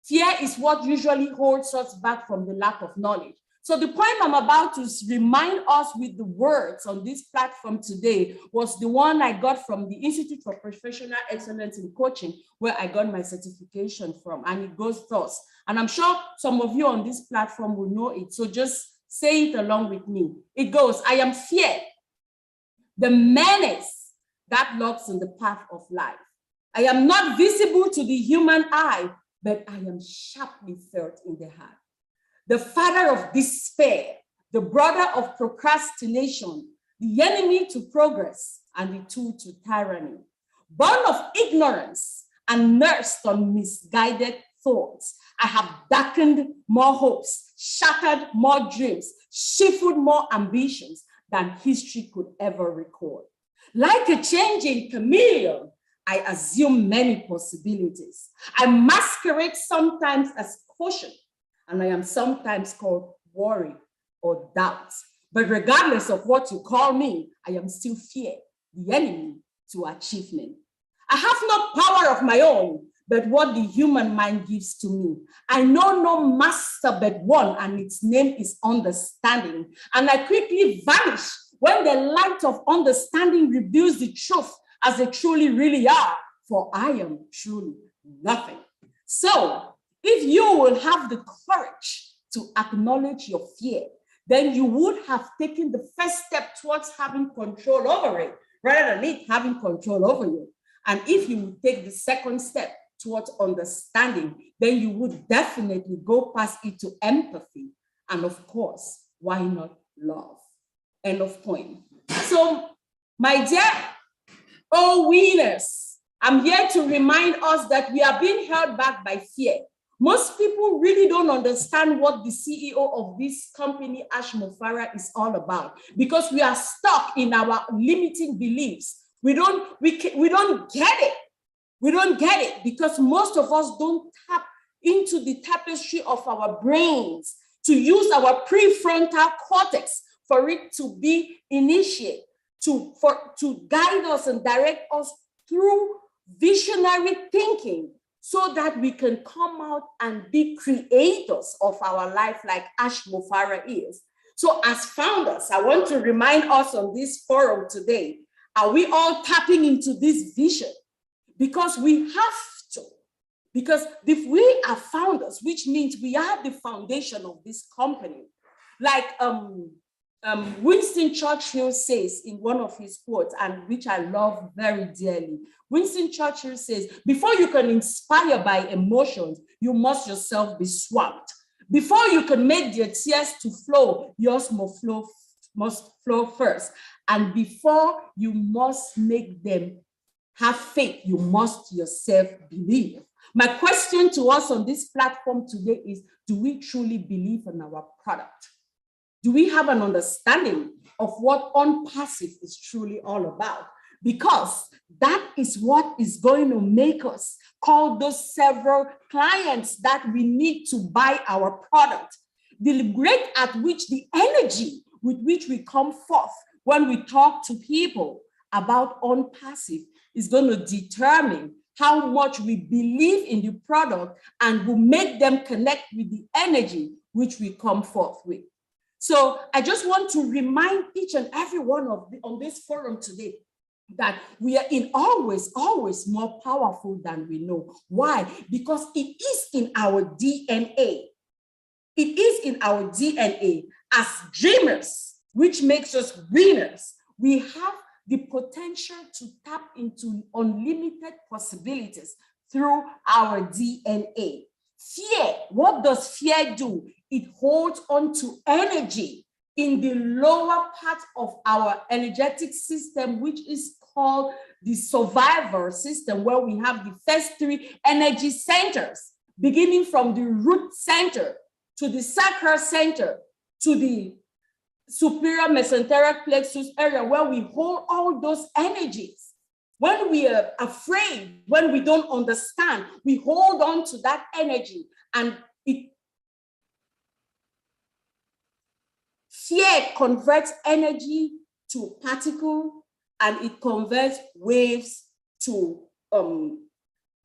Fear is what usually holds us back from the lack of knowledge. So the point I'm about to remind us with the words on this platform today was the one I got from the Institute for Professional Excellence in Coaching, where I got my certification from, and it goes thus. And I'm sure some of you on this platform will know it, so just say it along with me. It goes, I am fear, the menace that lurks in the path of life. I am not visible to the human eye, but I am sharply felt in the heart. The father of despair, the brother of procrastination, the enemy to progress, and the tool to tyranny. Born of ignorance and nursed on misguided thoughts, I have darkened more hopes, shattered more dreams, stifled more ambitions than history could ever record. Like a changing chameleon, I assume many possibilities. I masquerade sometimes as caution, and I am sometimes called worry or doubt. But regardless of what you call me, I am still fear, the enemy to achievement. I have no power of my own, but what the human mind gives to me. I know no master but one, and its name is understanding. And I quickly vanish when the light of understanding reveals the truth as they truly really are, for I am truly nothing. So if you will have the courage to acknowledge your fear, then you would have taken the first step towards having control over it, rather than it having control over you. And if you would take the second step towards understanding, then you would definitely go past it to empathy. And of course, why not love? End of point. So, my dear Oh, winners, I'm here to remind us that we are being held back by fear. Most people really don't understand what the CEO of this company, Ash Mufara, is all about, because we are stuck in our limiting beliefs. We don't get it. We don't get it because most of us don't tap into the tapestry of our brains to use our prefrontal cortex for it to be initiated, to guide us and direct us through visionary thinking, so that we can come out and be creators of our life like Ash Mufara is. So as founders, I want to remind us on this forum today, are we all tapping into this vision? Because we have to. Because if we are founders, which means we are the foundation of this company, like Winston Churchill says in one of his quotes, and which I love very dearly. Winston Churchill says, before you can inspire by emotions, you must yourself be swamped. Before you can make your tears to flow, yours must flow first. And before you must make them have faith, you must yourself believe. My question to us on this platform today is, do we truly believe in our product? Do we have an understanding of what OwnPassive is truly all about? Because that is what is going to make us call those several clients that we need to buy our product. The rate at which the energy with which we come forth when we talk to people about OwnPassive is going to determine how much we believe in the product and will make them connect with the energy which we come forth with. So I just want to remind each and every one on this forum today that we are in always more powerful than we know. Why? Because it is in our DNA. It is in our DNA. As dreamers, which makes us winners, we have the potential to tap into unlimited possibilities through our DNA. Fear, what does fear do? It holds on to energy in the lower part of our energetic system, which is called the survivor system, where we have the first three energy centers, beginning from the root center to the sacral center to the superior mesenteric plexus area, where we hold all those energies. When we are afraid, when we don't understand, we hold on to that energy, and fear converts energy to particle, and it converts waves to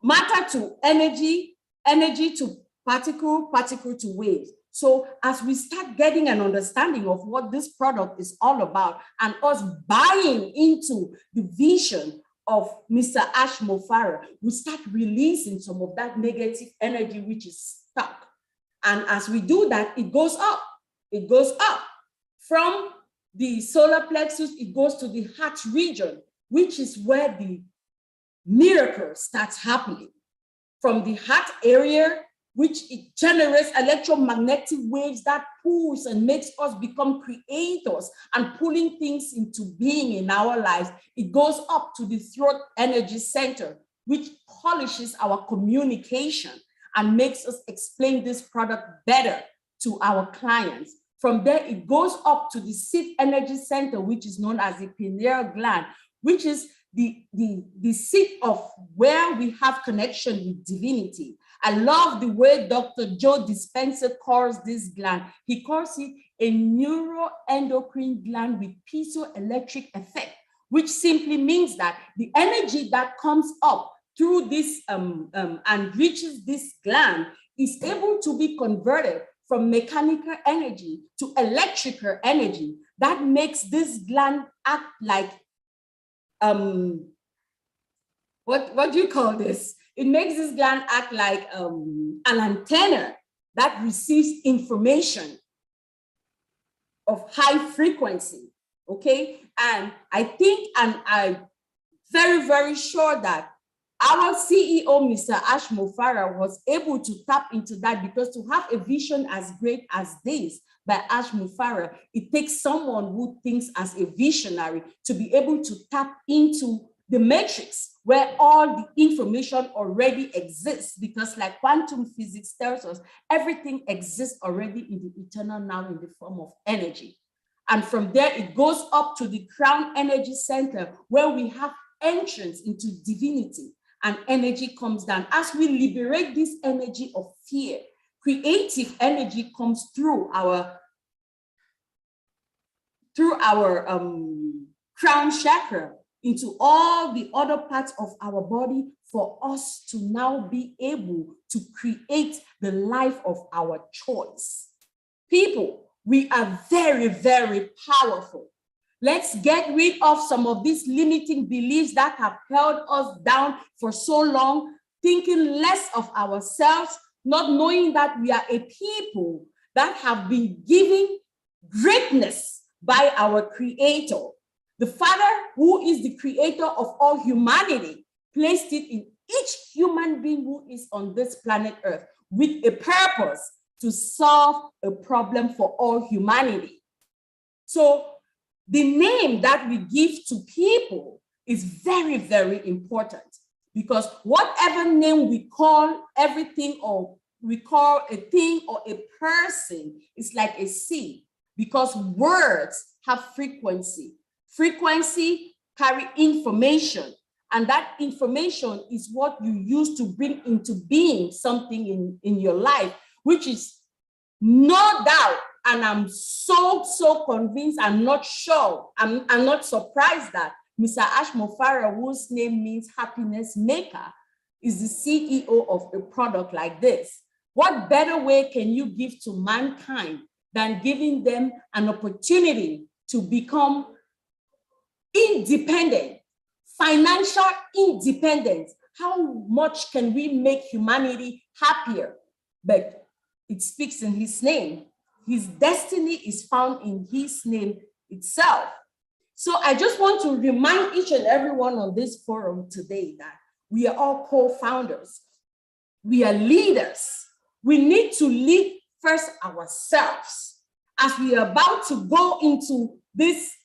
matter to energy, energy to particle, particle to waves. So as we start getting an understanding of what this product is all about, and us buying into the vision of Mr. Ash Mufara, we start releasing some of that negative energy which is stuck. And as we do that, it goes up. It goes up. From the solar plexus, it goes to the heart region, which is where the miracle starts happening. From the heart area, which it generates electromagnetic waves that pulls and makes us become creators and pulling things into being in our lives. It goes up to the throat energy center, which polishes our communication and makes us explain this product better to our clients. From there, it goes up to the sixth energy center, which is known as the pineal gland, which is the seat of where we have connection with divinity. I love the way Dr. Joe Dispenza calls this gland. He calls it a neuroendocrine gland with piezoelectric effect, which simply means that the energy that comes up through this and reaches this gland is able to be converted from mechanical energy to electrical energy. That makes this gland act like what do you call this? It makes this gland act like an antenna that receives information of high frequency, okay? And I think, and I'm very, very sure that our CEO, Mr. Ash Mufara, was able to tap into that, because to have a vision as great as this by Ash Mufara, it takes someone who thinks as a visionary to be able to tap into the matrix where all the information already exists, because like quantum physics tells us, everything exists already in the eternal now in the form of energy. And from there, it goes up to the crown energy center where we have entrance into divinity, and energy comes down. As we liberate this energy of fear, creative energy comes through our crown chakra into all the other parts of our body for us to now be able to create the life of our choice. People, we are very, very powerful. Let's get rid of some of these limiting beliefs that have held us down for so long, thinking less of ourselves, not knowing that we are a people that have been given greatness by our Creator. The Father, who is the creator of all humanity, placed it in each human being who is on this planet Earth with a purpose to solve a problem for all humanity. So the name that we give to people is very, very important, because whatever name we call everything, or we call a thing or a person, is like a seed, because words have frequency. Frequency carry information, and that information is what you use to bring into being something in your life, which is no doubt, and I'm so convinced, I'm not sure, I'm not surprised that Mr. Ashmofara, whose name means happiness maker, is the CEO of a product like this. What better way can you give to mankind than giving them an opportunity to become independent, financial independence? How much can we make humanity happier? But it speaks in his name. His destiny is found in his name itself. So I just want to remind each and everyone on this forum today that we are all co-founders. We are leaders. We need to lead first ourselves. As we are about to go into this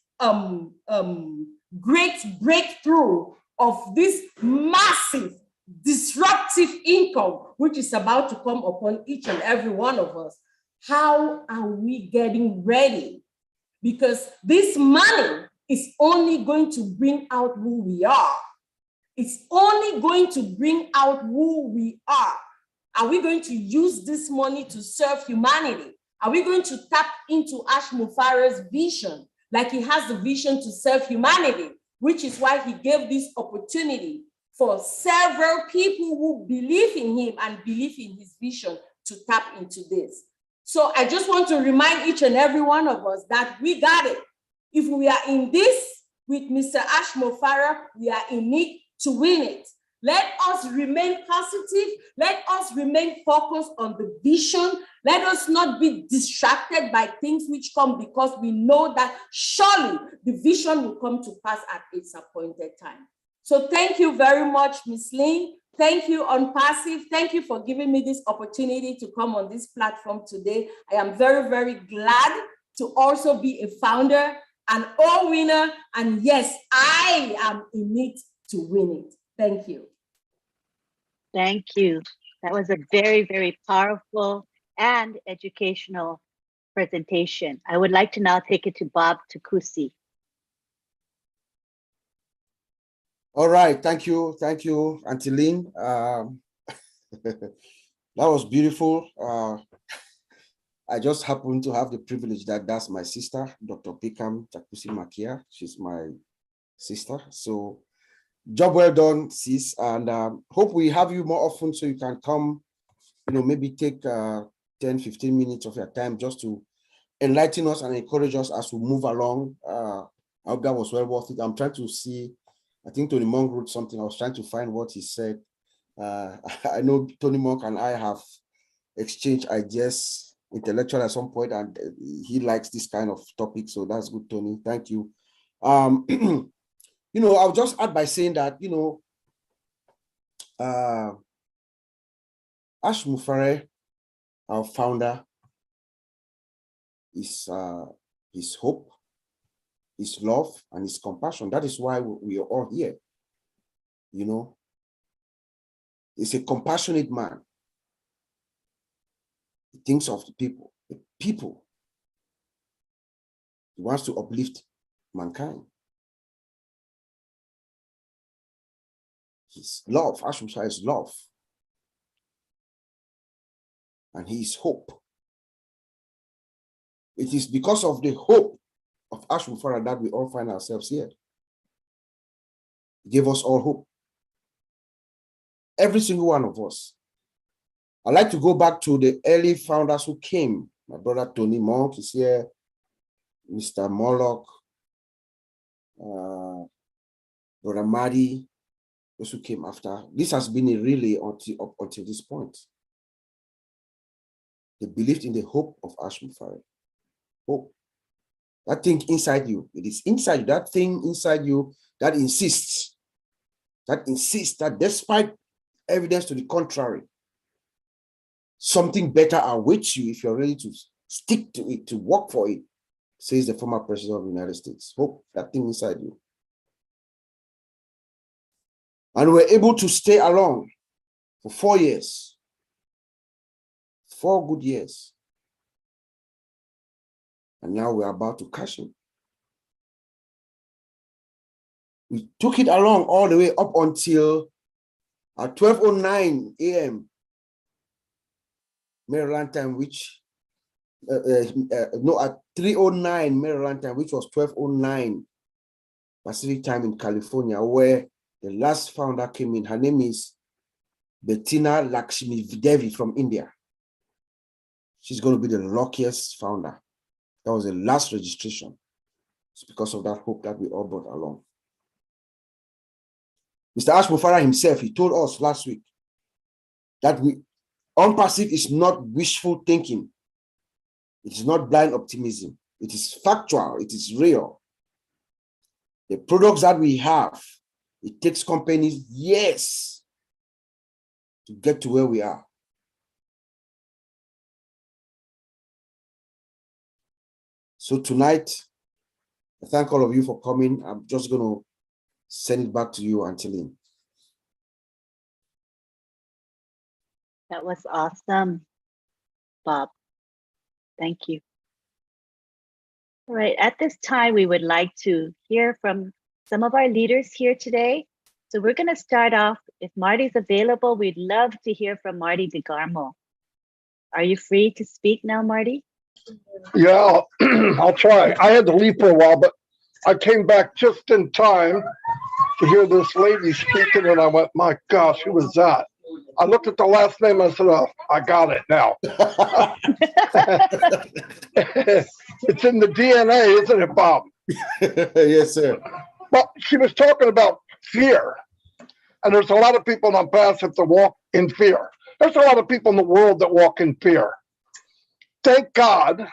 great breakthrough of this massive disruptive income, which is about to come upon each and every one of us, how are we getting ready? Because this money is only going to bring out who we are. It's only going to bring out who we are. Are we going to use this money to serve humanity? Are we going to tap into Ashmofara's vision, like he has the vision to serve humanity, which is why he gave this opportunity for several people who believe in him and believe in his vision to tap into this. So I just want to remind each and every one of us that we got it. If we are in this with Mr. Ashmofara, we are in it to win it. Let us remain positive. Let us remain focused on the vision. Let us not be distracted by things which come, because we know that surely the vision will come to pass at its appointed time. So thank you very much, Ms. Lynn. Thank you, Unpassive. Thank you for giving me this opportunity to come on this platform today. I am very, very glad to also be a founder, an all-winner, and yes, I am in it to win it. Thank you. Thank you. That was a very, very powerful and educational presentation. I would like to now take it to Bob Tukusi. All right, thank you, Auntie Lynn. That was beautiful. I just happen to have the privilege that that's my sister, Dr. Pikam Takusi Makia. She's my sister. So job well done, sis, and hope we have you more often so you can come, maybe take 10-15 minutes of your time just to enlighten us and encourage us as we move along. I hope that was well worth it. I'm trying to see, I think Tony Monk wrote something. I was trying to find what he said. I know Tony Monk and I have exchanged ideas intellectual at some point, and he likes this kind of topic. So that's good, Tony. Thank you. I'll just add by saying that, Ashmofara, our founder, is his hope, his love, and his compassion. That is why we are all here. You know, he's a compassionate man. He thinks of the people. The people. He wants to uplift mankind. His love, Ashram Farah is love. And he is hope. It is because of the hope of Ashram Farah that we all find ourselves here. He gave us all hope. Every single one of us. I like to go back to the early founders who came. My brother Tony Monk is here, Mr. Morlock, Brother Madi, those who came after. This has been a relay until this point. They believed in the hope of Ashram Farah. Hope. That thing inside you, it is inside you, that thing inside you that insists that despite evidence to the contrary, something better awaits you if you're ready to stick to it, to work for it, says the former president of the United States. Hope, that thing inside you. And we're able to stay along for 4 years. 4 good years. And now we're about to cash in. We took it along all the way up until at 12:09 a.m. Maryland time, which at 3:09 Maryland time, which was 12:09 Pacific time in California, where the last founder came in. Her name is Bettina Lakshmi Devi from India. She's going to be the luckiest founder. That was the last registration. It's because of that hope that we all brought along. Mr. Ashram Farah himself, he told us last week that unpassive is not wishful thinking. It is not blind optimism. It is factual. It is real. The products that we have, it takes companies years to get to where we are. So tonight, I thank all of you for coming. I'm just going to send it back to you, Angeline. That was awesome, Bob. Thank you. All right, at this time, we would like to hear from some of our leaders here today. So we're going to start off. If Marty's available, we'd love to hear from Marty DeGarmo. Are you free to speak now, Marty? Yeah, I'll try. I had to leave for a while, but I came back just in time to hear this lady speaking, and I went, my gosh, who was that? I looked at the last name, I said, oh, I got it now. It's in the DNA, isn't it, Bob? Yes, sir. Well, she was talking about fear, and there's a lot of people on passive that walk in fear. There's a lot of people in the world that walk in fear. Thank God,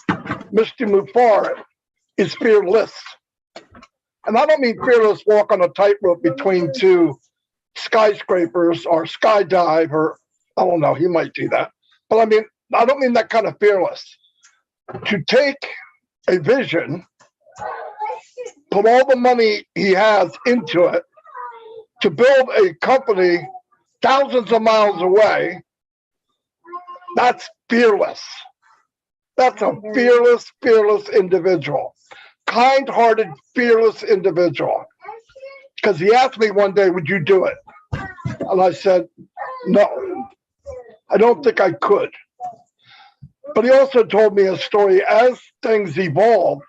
Mr. Mufar is fearless. And I don't mean fearless walk on a tightrope between two skyscrapers or skydive, or I don't know, he might do that. But I mean, I don't mean that kind of fearless. To take a vision, put all the money he has into it, to build a company thousands of miles away, that's fearless. That's a fearless, fearless individual. Kind-hearted, fearless individual. Because he asked me one day, would you do it? And I said, no, I don't think I could. But he also told me a story as things evolved.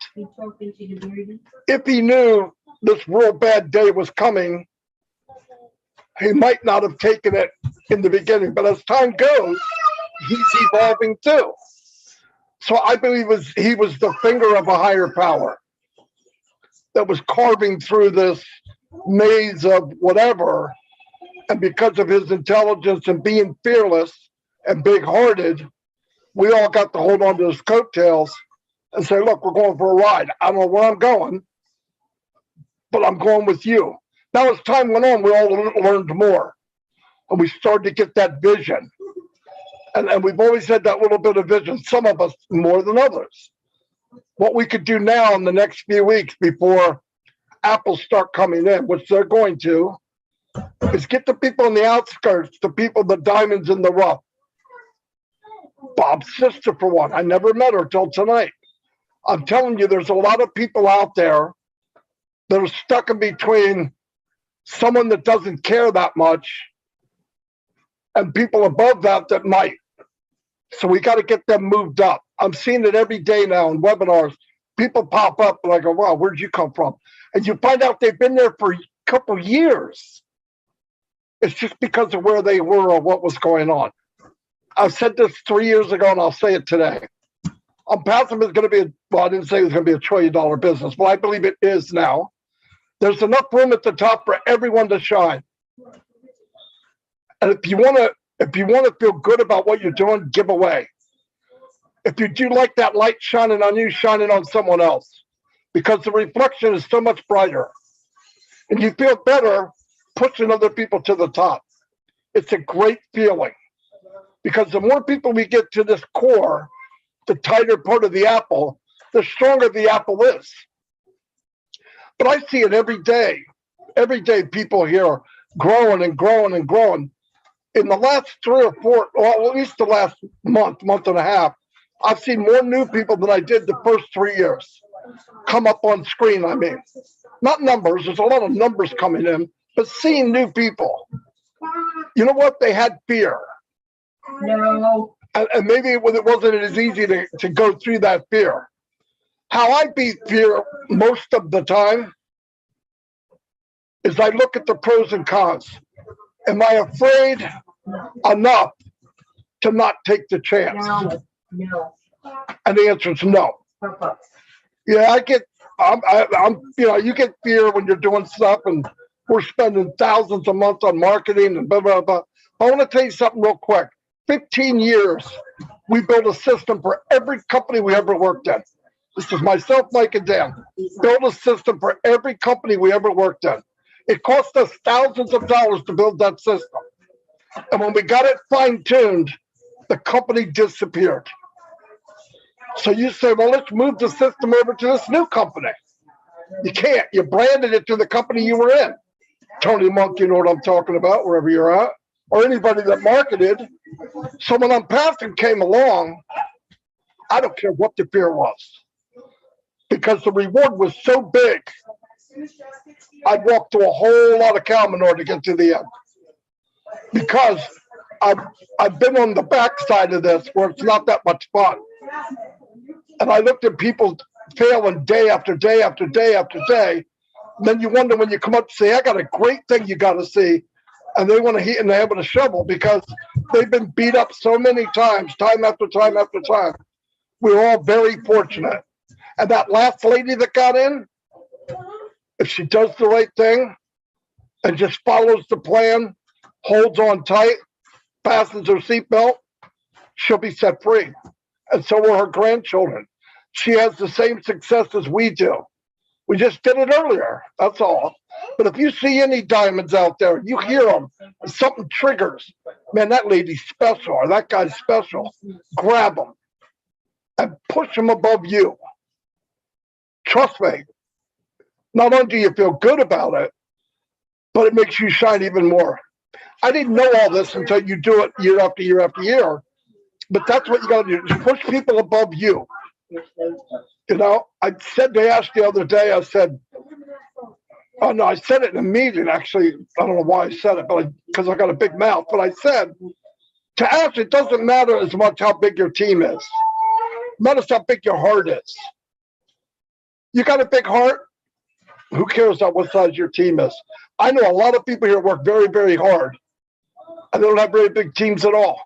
If he knew this real bad day was coming, he might not have taken it in the beginning. But as time goes, he's evolving too. So I believe he was the finger of a higher power that was carving through this maze of whatever. And because of his intelligence and being fearless and big-hearted, we all got to hold on to his coattails and say, look, we're going for a ride. I don't know where I'm going, but I'm going with you. Now, as time went on, we all learned more. And we started to get that vision. And we've always had that little bit of vision, some of us more than others. What we could do now in the next few weeks before apples start coming in, which they're going to, is get the people on the outskirts, the people, the diamonds in the rough. Bob's sister, for one, I never met her till tonight. I'm telling you, there's a lot of people out there that are stuck in between someone that doesn't care that much and people above that that might. So we got to get them moved up. I'm seeing it every day now in webinars. People pop up and I go, wow, where'd you come from? And you find out they've been there for a couple years. It's just because of where they were or what was going on. I said this 3 years ago and I'll say it today. Passive is going to be, well, I didn't say it was going to be $1 trillion business, but I believe it is now. There's enough room at the top for everyone to shine. And if you want to feel good about what you're doing, give away. If you do like that light shining on you, shining on someone else, because the reflection is so much brighter. And you feel better pushing other people to the top. It's a great feeling. Because the more people we get to this core, the tighter part of the apple, the stronger the apple is. But I see it every day. Every day people here are growing and growing and growing. In the last 3 or 4, well, at least the last month and a half, I've seen more new people than I did the first 3 years come up on screen, I mean. Not numbers, there's a lot of numbers coming in, but seeing new people. You know what? They had fear. No. And maybe it wasn't as easy to go through that fear. How I beat fear most of the time is I look at the pros and cons. Am I afraid enough to not take the chance? No. And the answer is no. Yeah, you get fear when you're doing stuff and we're spending thousands a month on marketing and blah, blah, blah. I want to tell you something real quick. 15 years, we built a system for every company we ever worked in. This is myself, Mike, and Dan. Built a system for every company we ever worked in. It cost us thousands of dollars to build that system. And when we got it fine-tuned, the company disappeared. So you say, well, let's move the system over to this new company. You can't. You branded it to the company you were in. Tony Monk, you know what I'm talking about, wherever you're at. Or anybody that marketed. So when Passive came along, I don't care what the fear was. Because the reward was so big, I'd walk through a whole lot of cow manure to get to the end. Because I've been on the backside of this where it's not that much fun. And I looked at people failing day after day after day after day. And then you wonder when you come up to say, I got a great thing you got to see. And they want to hit in the head with a shovel because they've been beat up so many times, time after time after time. We're all very fortunate. And that last lady that got in, if she does the right thing and just follows the plan, holds on tight, fastens her seatbelt, she'll be set free. And so will her grandchildren. She has the same success as we do. We just did it earlier, that's all. But if you see any diamonds out there, you hear them, and something triggers, man, that lady's special, or that guy's special, grab them and push them above you. Trust me, not only do you feel good about it, but it makes you shine even more. I didn't know all this until you do it year after year after year, but that's what you got to do, just push people above you. You know, I said to Ash the other day, I said, oh no, I said it in a meeting, actually. I don't know why I said it, but because I got a big mouth. But I said, to Ash, it doesn't matter as much how big your team is. It matters how big your heart is. You got a big heart? Who cares about what size your team is? I know a lot of people here work very, very hard, and they don't have very big teams at all.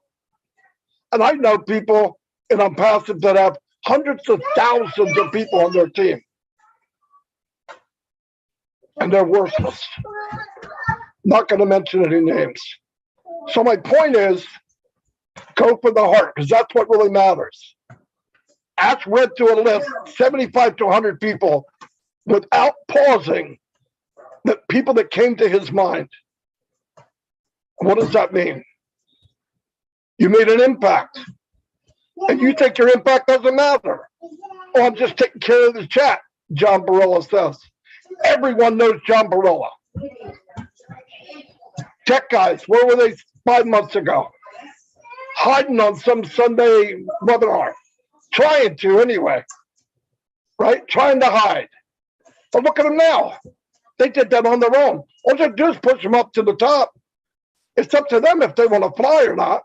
And I know people in Passive that have hundreds of thousands of people on their team. And they're worthless. Not going to mention any names. So my point is, go for the heart, because that's what really matters. Ash went through a list, 75 to 100 people, without pausing, the people that came to his mind. What does that mean? You made an impact. And you think your impact doesn't matter. Oh, I'm just taking care of the chat, John Varilla says. Everyone knows John Varilla. tech guys, where were they 5 months ago? Hiding on some Sunday webinar. Trying to anyway. Right? Trying to hide. But look at them now. They did that on their own. All they do is push them up to the top. It's up to them if they want to fly or not.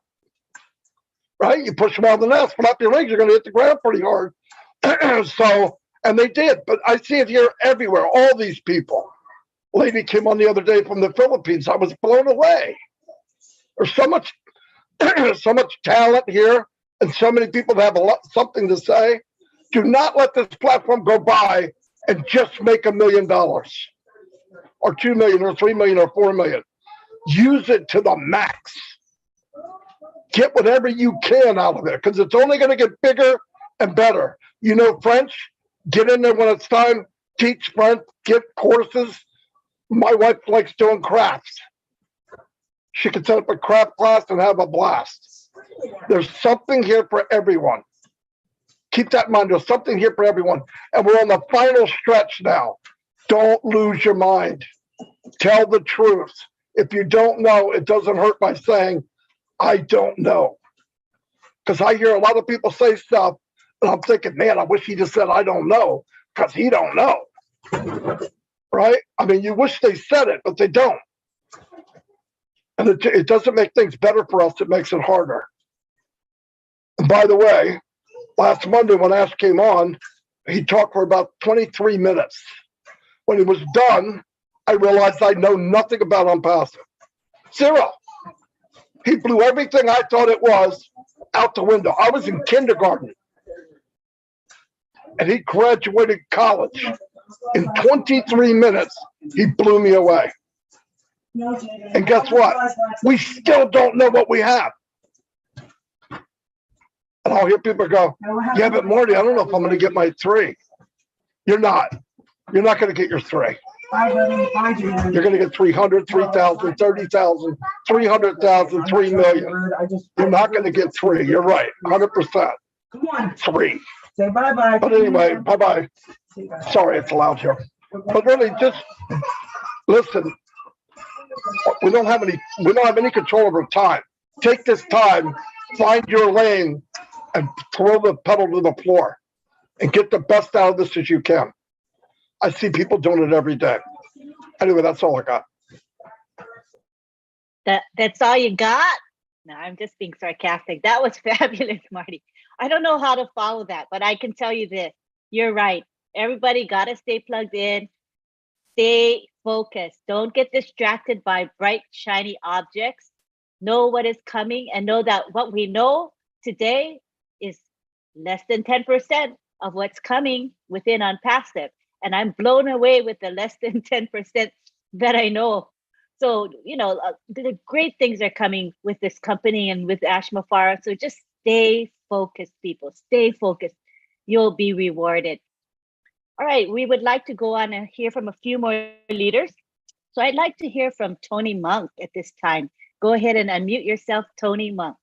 Right? You push them out of the nest, flap your wings, you're going to hit the ground pretty hard. So, and they did. But I see it here everywhere. All these people. Lady came on the other day from the Philippines. I was blown away. There's so much, so much talent here, and so many people that have something to say. Do not let this platform go by and just make $1 million, or 2 million, or 3 million, or 4 million. Use it to the max. Get whatever you can out of it, because it's only going to get bigger and better. You know French? Get in there when it's time. Teach French. Get courses. My wife likes doing crafts. She can set up a craft class and have a blast. There's something here for everyone. Keep that in mind. There's something here for everyone. And we're on the final stretch now. Don't lose your mind. Tell the truth. If you don't know, it doesn't hurt by saying, I don't know. Because I hear a lot of people say stuff, and I'm thinking, man, I wish he just said, I don't know, because he don't know. Right? I mean, you wish they said it, but they don't. And it doesn't make things better for us. It makes it harder. And by the way, last Monday when Ash came on, he talked for about 23 minutes. When he was done, I realized I know nothing about Unpassive. Zero. He blew everything I thought it was out the window. I was in kindergarten. And he graduated college. In 23 minutes, he blew me away. And guess what? We still don't know what we have. And I'll hear people go, yeah, but Morty, I don't know if I'm going to get my 3. You're not. You're not going to get your 3. You're going to get 300, 3,000, 30,000, 300,000, 3 million. You're not going to get 3. You're right. 100%. 3. Say bye-bye. But anyway, bye-bye. Sorry, it's loud here. But really, just listen. We don't have any control over time. Take this time, find your lane, and throw the pedal to the floor, and get the best out of this as you can. I see people doing it every day. Anyway, that's all I got. That's all you got? No, I'm just being sarcastic. That was fabulous, Marty. I don't know how to follow that, but I can tell you this. You're right. Everybody got to stay plugged in. Stay focused. Don't get distracted by bright, shiny objects. Know what is coming and know that what we know today is less than 10% of what's coming within Unpassive. And I'm blown away with the less than 10% that I know. So, you know, the great things are coming with this company and with Ash Mafara. So just stay focused, people. Stay focused. You'll be rewarded. All right, we would like to go on and hear from a few more leaders. So I'd like to hear from Tony Monk at this time. Go ahead and unmute yourself, Tony Monk.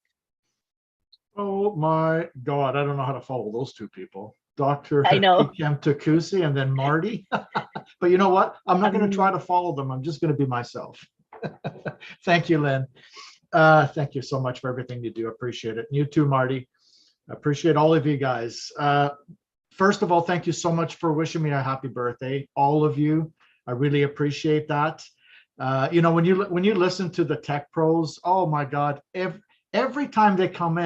Oh my God, I don't know how to follow those two people. Dr. I know. Takusi and then Marty. But you know what? I'm not going to try to follow them. I'm just going to be myself. Thank you, Lynn. Thank you so much for everything you do. Appreciate it. And you too, Marty. Appreciate all of you guys. First of all, thank you so much for wishing me a happy birthday, all of you. I really appreciate that. You know, when you listen to the tech pros, oh my God, every time they come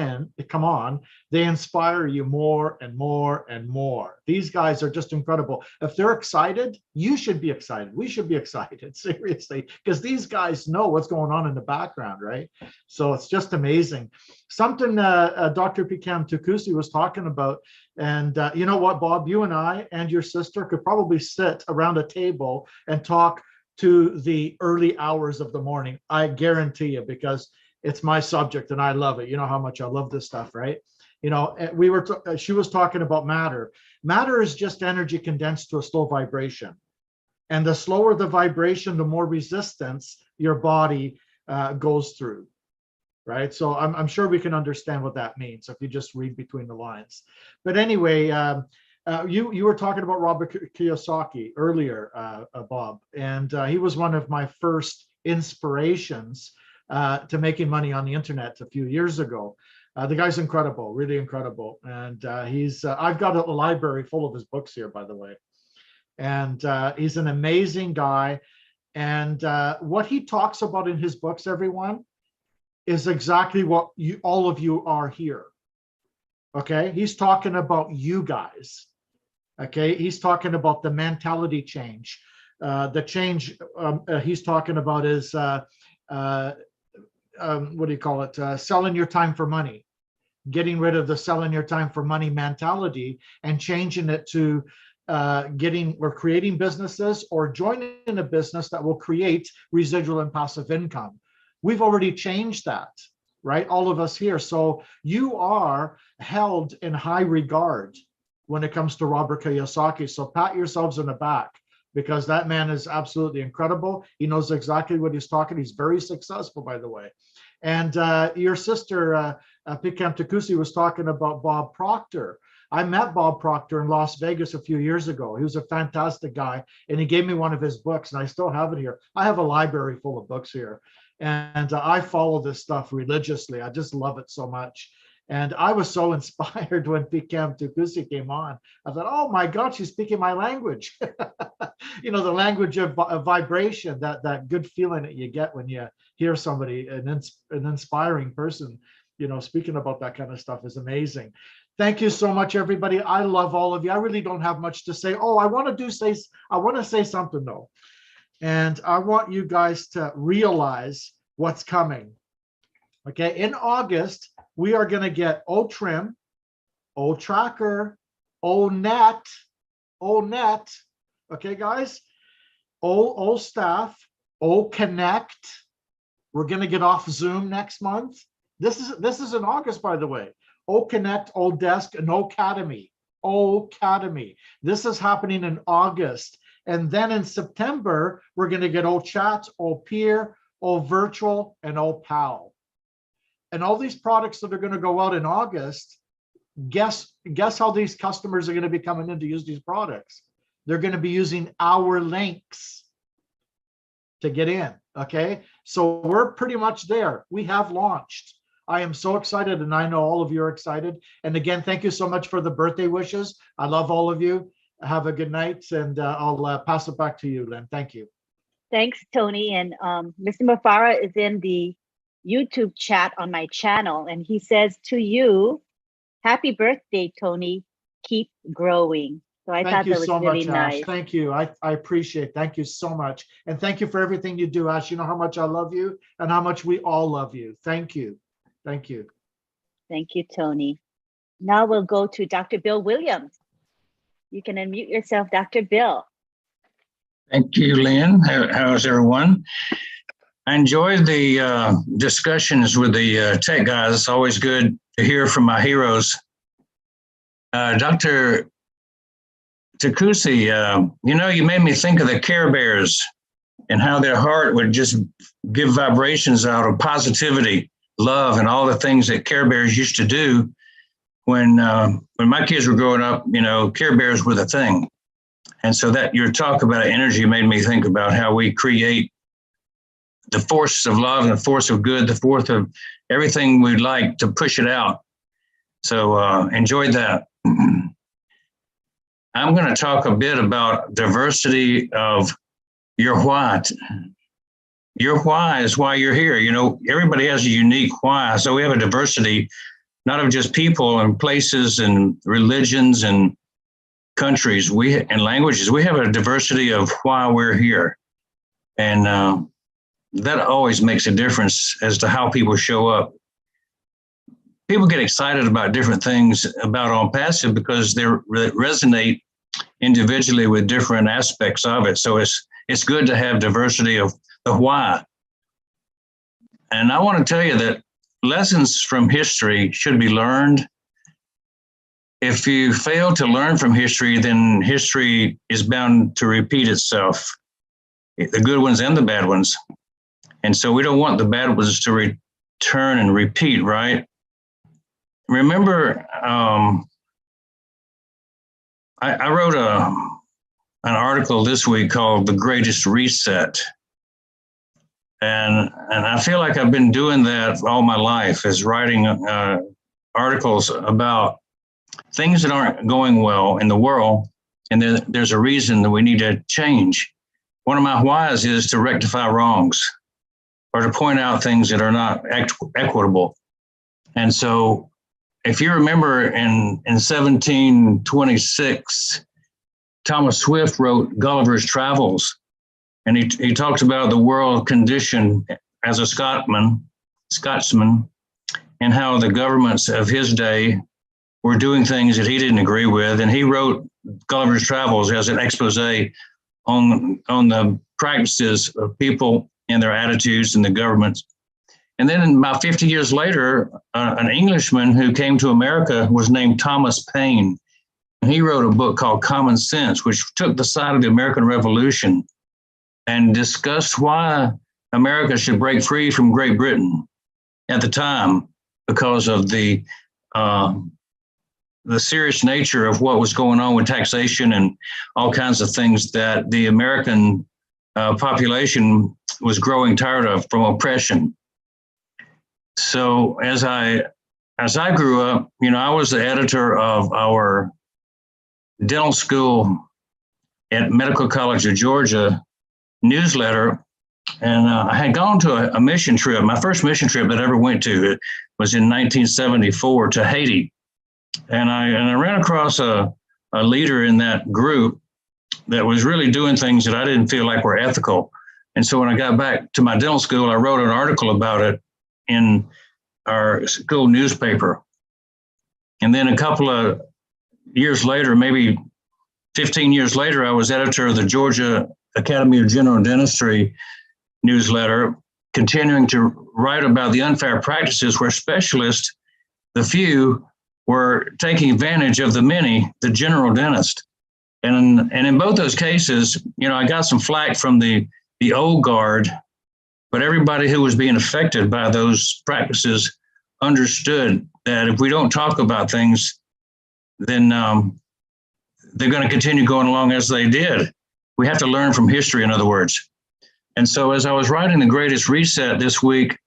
on, they inspire you more and more and more. These guys are just incredible. If they're excited, you should be excited. We should be excited, seriously, because these guys know what's going on in the background, right? So it's just amazing. Something Dr. Pikam Tukusi was talking about, and you know what, Bob, you and I and your sister could probably sit around a table and talk to the early hours of the morning. I guarantee you, because it's my subject and I love it. You know how much I love this stuff, right? You know, she was talking about matter. Matter is just energy condensed to a slow vibration. And the slower the vibration, the more resistance your body goes through, right? So I'm sure we can understand what that means if you just read between the lines. But anyway, you were talking about Robert Kiyosaki earlier, Bob, and he was one of my first inspirations to making money on the internet a few years ago. The guy's incredible, really incredible. And I've got a library full of his books here, by the way. And he's an amazing guy. And what he talks about in his books, everyone, is exactly what all of you are here. Okay, he's talking about you guys. Okay, he's talking about the mentality change. The change he's talking about is what do you call it? Selling your time for money, getting rid of the selling your time for money mentality and changing it to creating businesses or joining a business that will create residual and passive income. We've already changed that, right? All of us here. So you are held in high regard when it comes to Robert Kiyosaki. So pat yourselves on the back, because that man is absolutely incredible. He knows exactly what he's talking. He's very successful, by the way. And your sister, Pikam Takusi, was talking about Bob Proctor. I met Bob Proctor in Las Vegas a few years ago. He was a fantastic guy, and he gave me one of his books, and I still have it here. I have a library full of books here, and I follow this stuff religiously. I just love it so much. And I was so inspired when Pikam Takusi came on. I thought, oh my God, she's speaking my language. You know, the language of vibration, that good feeling that you get when you hear somebody, an inspiring person, you know, speaking about that kind of stuff is amazing. Thank you so much, everybody. I love all of you. I really don't have much to say. Oh, I want to say something though. And I want you guys to realize what's coming. Okay, in August, we are going to get OTrim, OTracker, ONet, okay, guys, OStaff, OConnect. We're going to get off Zoom next month. This is in August, by the way. OConnect, ODesk, and Ocademy. This is happening in August. And then in September, we're going to get OChat, OPeer, OVirtual, and OPal. And all these products that are going to go out in August, guess how these customers are going to be coming in to use these products? They're going to be using our links to get in, okay? So we're pretty much there. We have launched. I am so excited, and I know all of you are excited. And again, thank you so much for the birthday wishes. I love all of you. Have a good night, and I'll pass it back to you, Lynn. Thank you. Thanks, Tony. And Mr. Mafara is in the YouTube chat on my channel, and he says to you, happy birthday, Tony. Keep growing. So I thought that was really nice. Thank you. I appreciate it. Thank you so much. And thank you for everything you do, Ash. You know how much I love you and how much we all love you. Thank you. Thank you. Thank you, Tony. Now we'll go to Dr. Bill Williams. You can unmute yourself, Dr. Bill. Thank you, Lynn. How's everyone? I enjoyed the discussions with the tech guys. It's always good to hear from my heroes. Dr. Takusi, you know, you made me think of the Care Bears and how their heart would just give vibrations out of positivity, love, and all the things that Care Bears used to do. When my kids were growing up, you know, Care Bears were the thing. And so that your talk about energy made me think about how we create the force of love and the force of good, the force of everything we'd like to push it out. So enjoyed that. I'm going to talk a bit about diversity of your why. Your why is why you're here. You know, everybody has a unique why. So we have a diversity, not of just people and places and religions and countries and languages. We have a diversity of why we're here. And that always makes a difference as to how people show up. People get excited about different things about On Passive because they resonate individually with different aspects of it. So it's good to have diversity of the why. And I want to tell you that lessons from history should be learned. If you fail to learn from history, then history is bound to repeat itself, the good ones and the bad ones. And so we don't want the bad ones to return and repeat, right? Remember, I wrote an article this week called The Greatest Reset. And I feel like I've been doing that all my life, is writing articles about things that aren't going well in the world. And there's a reason that we need to change. One of my whys is to rectify wrongs, or to point out things that are not equitable. And so if you remember in 1726, Thomas Swift wrote Gulliver's Travels, and he talked about the world condition as a Scotsman, and how the governments of his day were doing things that he didn't agree with. And he wrote Gulliver's Travels as an expose on the practices of people and their attitudes in the governments. And then about 50 years later, an Englishman who came to America was named Thomas Paine. And he wrote a book called Common Sense, which took the side of the American Revolution and discussed why America should break free from Great Britain at the time, because of the serious nature of what was going on with taxation and all kinds of things that the American population was growing tired of from oppression. So as I grew up, I was the editor of our dental school at Medical College of Georgia newsletter. And I had gone to a mission trip. My first mission trip that I ever went to was in 1974 to Haiti. And I ran across a leader in that group that was really doing things that I didn't feel like were ethical. And so when I got back to my dental school, I wrote an article about it in our school newspaper. And then a couple of years later, maybe 15 years later, I was editor of the Georgia Academy of General Dentistry newsletter, continuing to write about the unfair practices where specialists, the few, were taking advantage of the many, the general dentist. And in both those cases, I got some flack from the old guard, but everybody who was being affected by those practices understood that if we don't talk about things, then they're going to continue going along as they did. We have to learn from history, in other words. And so as I was writing The Greatest Reset this week,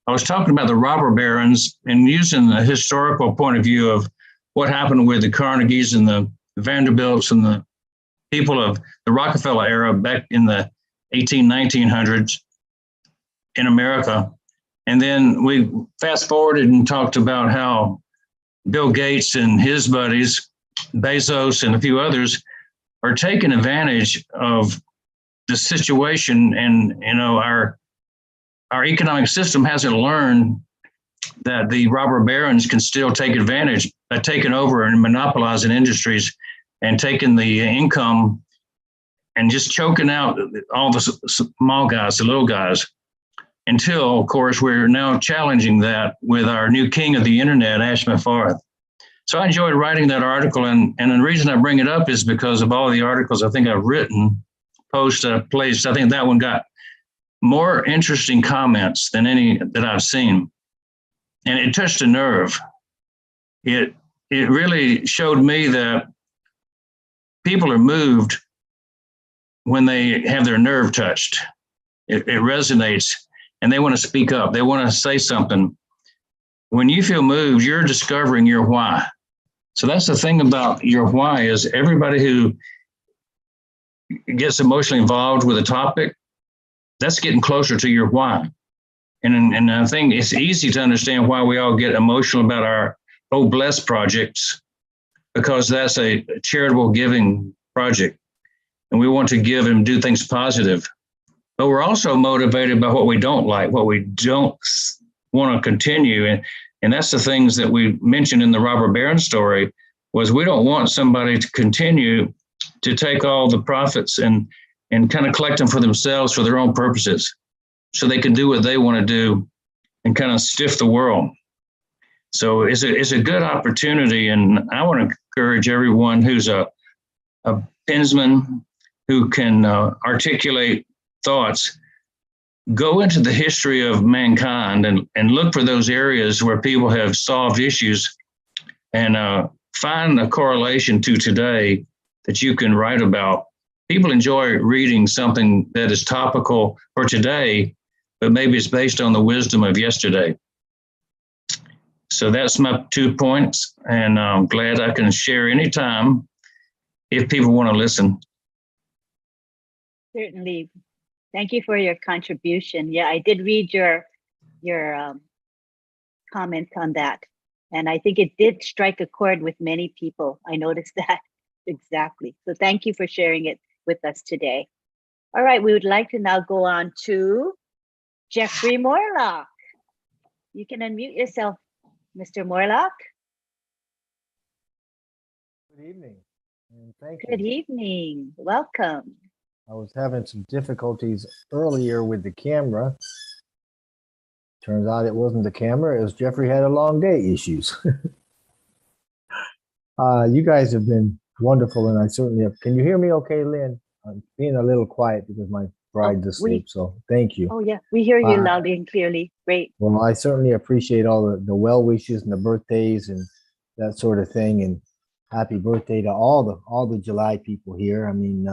I was talking about the robber barons and using the historical point of view of what happened with the Carnegies and the Vanderbilts and the people of the Rockefeller era back in the 1900s in America. And then we fast forwarded and talked about how Bill Gates and his buddies, Bezos and a few others, are taking advantage of the situation. And, our economic system hasn't learned that the robber barons can still take advantage by taking over and monopolizing industries and taking the income and just choking out all the small guys, the little guys, until, of course, we're now challenging that with our new king of the internet, Ashma Farth. So I enjoyed writing that article. And the reason I bring it up is because of all the articles I think I've written, placed. I think that one got more interesting comments than any that I've seen. And it touched a nerve. It really showed me that people are moved when they have their nerve touched. It resonates and they want to speak up. They want to say something. When you feel moved, you're discovering your why. So that's the thing about your why, is everybody who gets emotionally involved with a topic, that's getting closer to your why. And I think it's easy to understand why we all get emotional about our Oh Bless projects, because that's a charitable giving project. And we want to give and do things positive. But we're also motivated by what we don't like, what we don't want to continue. And that's the things that we mentioned in the robber baron story, was we don't want somebody to continue to take all the profits and kind of collect them for themselves for their own purposes, so they can do what they want to do and kind of stiff the world. So it's a good opportunity. And I want to encourage everyone who's a pensman, who can articulate thoughts, go into the history of mankind and look for those areas where people have solved issues, and find a correlation to today that you can write about. People enjoy reading something that is topical for today, but maybe it's based on the wisdom of yesterday. So that's my 2 points, and I'm glad I can share anytime if people want to listen. Certainly. Thank you for your contribution. Yeah, I did read your comments on that. And I think it did strike a chord with many people. I noticed that exactly. So thank you for sharing it with us today. All right, we would like to now go on to Jeffrey Morlock. You can unmute yourself, Mr. Morlock. Good evening, and thank Good you. evening. Welcome. I was having some difficulties earlier with the camera. Turns out it wasn't the camera, it was Jeffrey had a long day issues. You guys have been wonderful, and I certainly have. Can you hear me okay, Lynn? I'm being a little quiet because my bride's asleep, so thank you. Oh, yeah, we hear you loudly and clearly. Great. Well, I certainly appreciate all the well wishes and the birthdays and that sort of thing. And happy birthday to all the July people here. I mean,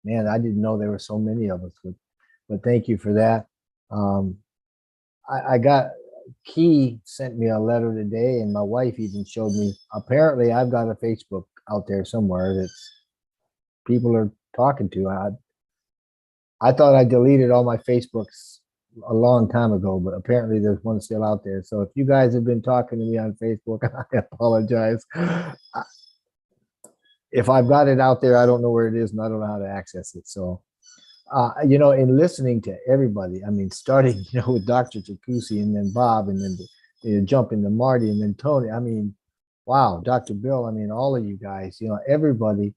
man, I didn't know there were so many of us, but thank you for that. I got Key sent me a letter today, and my wife even showed me. Apparently, I've got a Facebook out there somewhere that people are talking to. I thought I deleted all my Facebooks a long time ago, but apparently there's one still out there. So if you guys have been talking to me on Facebook, I apologize. If I've got it out there, I don't know where it is, and I don't know how to access it. So, you know, in listening to everybody, I mean, starting, you know, with Dr. Takusi and then Bob, and then jumping to Marty and then Tony. I mean, wow, Dr. Bill, I mean, all of you guys, you know, everybody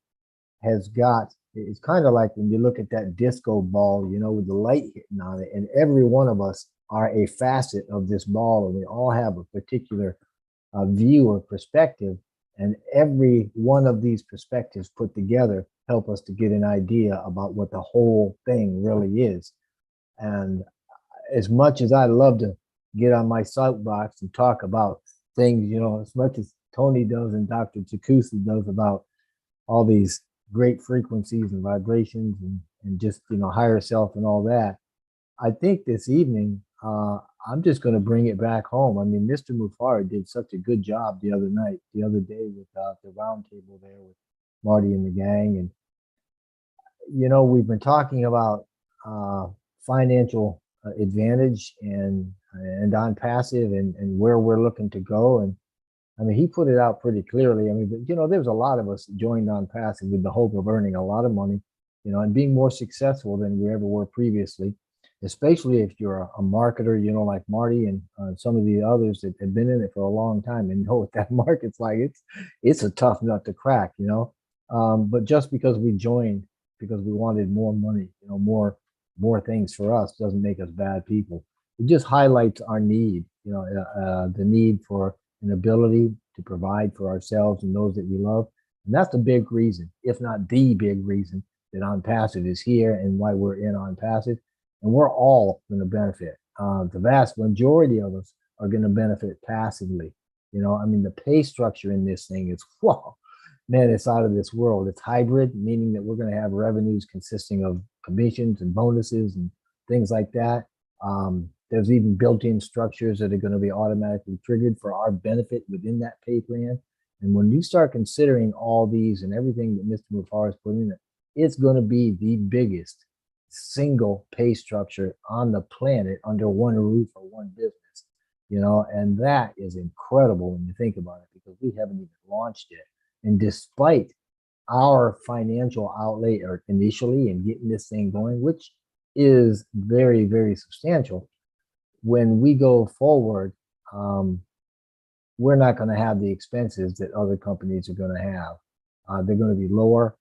has got, it's kind of like when you look at that disco ball, you know, with the light hitting on it, and every one of us are a facet of this ball, and we all have a particular view or perspective, and every one of these perspectives put together help us to get an idea about what the whole thing really is. And as much as I love to get on my soapbox and talk about things, you know, as much as Tony does and Dr. Takusi does about all these great frequencies and vibrations and just, you know, higher self and all that, I think this evening, I'm just going to bring it back home. I mean, Mr. Mufari did such a good job the other day with the round table there with Marty and the gang. And, you know, we've been talking about financial advantage and on passive and where we're looking to go. And I mean, he put it out pretty clearly. I mean, you know, there's a lot of us joined on passive with the hope of earning a lot of money, you know, and being more successful than we ever were previously, especially if you're a marketer, you know, like Marty and some of the others that have been in it for a long time and know what that market's like. It's a tough nut to crack, you know. But just because we joined because we wanted more money, you know, more things for us doesn't make us bad people. It just highlights our need, you know, the need for an ability to provide for ourselves and those that we love. And that's the big reason, if not the big reason, that On Passive is here and why we're in On Passive. And we're all going to benefit. The vast majority of us are going to benefit passively. You know, I mean, the pay structure in this thing is, whoa, man, it's out of this world. It's hybrid, meaning that we're going to have revenues consisting of commissions and bonuses and things like that. There's even built-in structures that are going to be automatically triggered for our benefit within that pay plan. And when you start considering all these and everything that Mr. Mufar has put in it, it's going to be the biggest single pay structure on the planet under one roof or one business, you know, and that is incredible when you think about it, because we haven't even launched yet. And despite our financial outlay or initially in getting this thing going, which is very, very substantial, when we go forward, we're not going to have the expenses that other companies are going to have. They're going to be lower